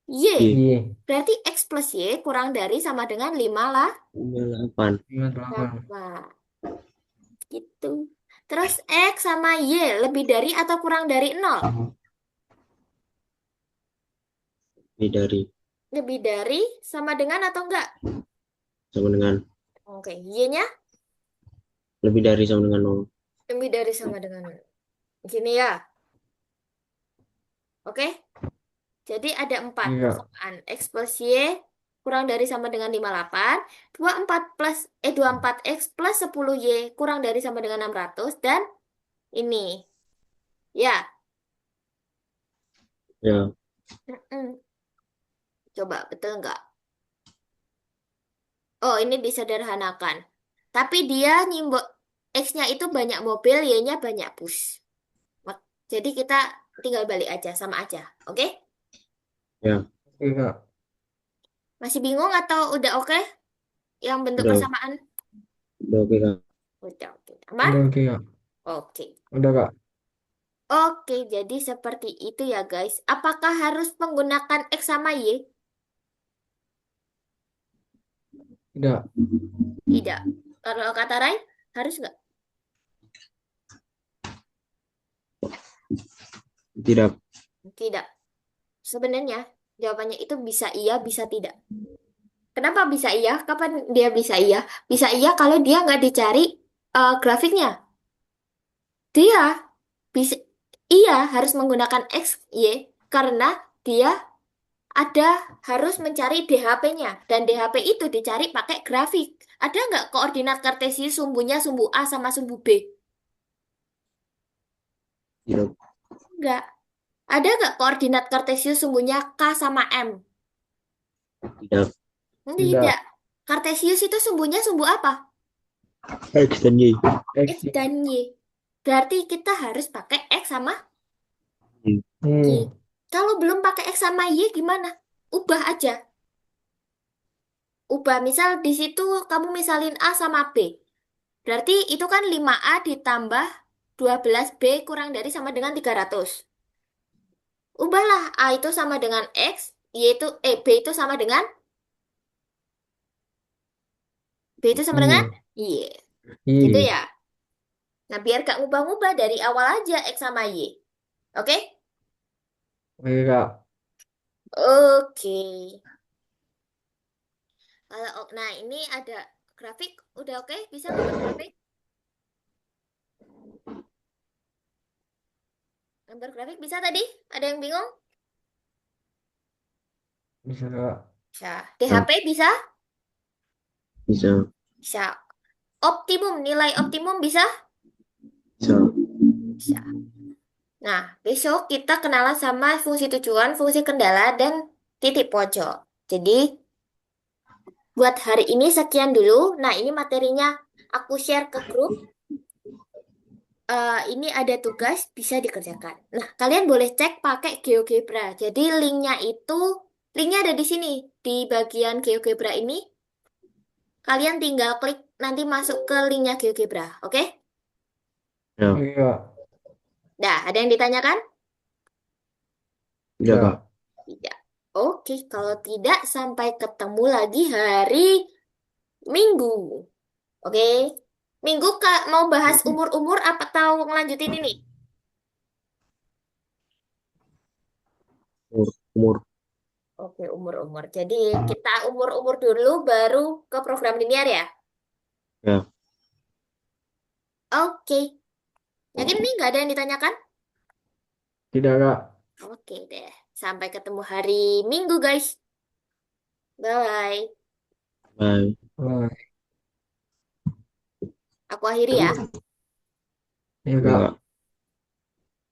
Y. Y Y. Berarti X plus Y kurang dari sama dengan 5 lah. 58. 58. Berapa? Gitu. Terus X sama Y lebih dari atau kurang dari 0? Lebih dari Lebih dari sama dengan atau enggak? sama dengan Oke, Y-nya lebih dari sama dengan 0. lebih dari sama dengan gini ya. Oke, jadi ada 4 Iya. persamaan. X plus Y kurang dari sama dengan 58. 24 plus, 24X plus 10Y kurang dari sama dengan 600. Dan ini. Ya, Ya, mm-mm. Coba betul nggak? Oh, ini disederhanakan. Tapi dia nyimbol X-nya itu banyak mobil, Y-nya banyak bus. Jadi kita tinggal balik aja, sama aja. Oke? Ya, Oke, Kak. Masih bingung atau udah oke yang bentuk udah, persamaan? udah oke Kak. Udah oke. Aman? Udah oke, Kak. Oke. Udah, Kak. Oke, jadi seperti itu ya guys. Apakah harus menggunakan X sama Y? Tidak. Tidak. Kalau kata Rai, harus nggak? Tidak, Tidak. Sebenarnya jawabannya itu bisa iya, bisa tidak. Kenapa bisa iya? Kapan dia bisa iya? Bisa iya kalau dia nggak dicari grafiknya. Dia bisa iya harus menggunakan X, Y karena dia ada harus mencari DHP-nya dan DHP itu dicari pakai grafik. Ada nggak koordinat kartesius sumbunya sumbu A sama sumbu B? tidak, Nggak. Ada nggak koordinat kartesius sumbunya K sama M? tidak. Tidak. Tidak. Kartesius itu sumbunya sumbu apa? X dan Y. X X. dan Y. Berarti kita harus pakai X sama Y. Y. Hmm. Kalau belum pakai X sama Y gimana? Ubah aja. Ubah. Misal di situ kamu misalin A sama B. Berarti itu kan 5A ditambah 12B kurang dari sama dengan 300. Ubahlah A itu sama dengan X, B itu sama dengan Y. Y. Gitu Y. ya. Nah, biar gak ngubah-ngubah dari awal aja X sama Y. Oke? Oke, Kak. Oke. Nah ini ada grafik. Udah oke? Bisa gambar grafik? Gambar grafik bisa tadi? Ada yang bingung? Bisa, Kak. Bisa. Ya, DHP bisa? bisa, Bisa. Optimum, nilai optimum bisa? bisa. Bisa. Nah, besok kita kenalan sama fungsi tujuan, fungsi kendala, dan titik pojok. Jadi, buat hari ini sekian dulu. Nah, ini materinya aku share ke grup. Ini ada tugas, bisa dikerjakan. Nah, kalian boleh cek pakai GeoGebra. Jadi, linknya ada di sini. Di bagian GeoGebra ini, kalian tinggal klik nanti masuk ke linknya GeoGebra. Oke? Ya, Oke, Kak. Nah, ada yang ditanyakan? udah Kak. Tidak. Tidak. Oke, kalau tidak sampai ketemu lagi hari Minggu. Oke. Minggu Kak mau bahas umur-umur apa tahu ngelanjutin ini? Umur, umur. Oke, umur-umur. Jadi kita umur-umur dulu baru ke program linear ya. Ya, Oke. Yakin nih nggak ada yang ditanyakan? Tidak, Kak. Oke deh. Sampai ketemu hari Minggu guys. Bye. bye. Wah. Aku akhiri ya. Iya, Udah Kak. Kak.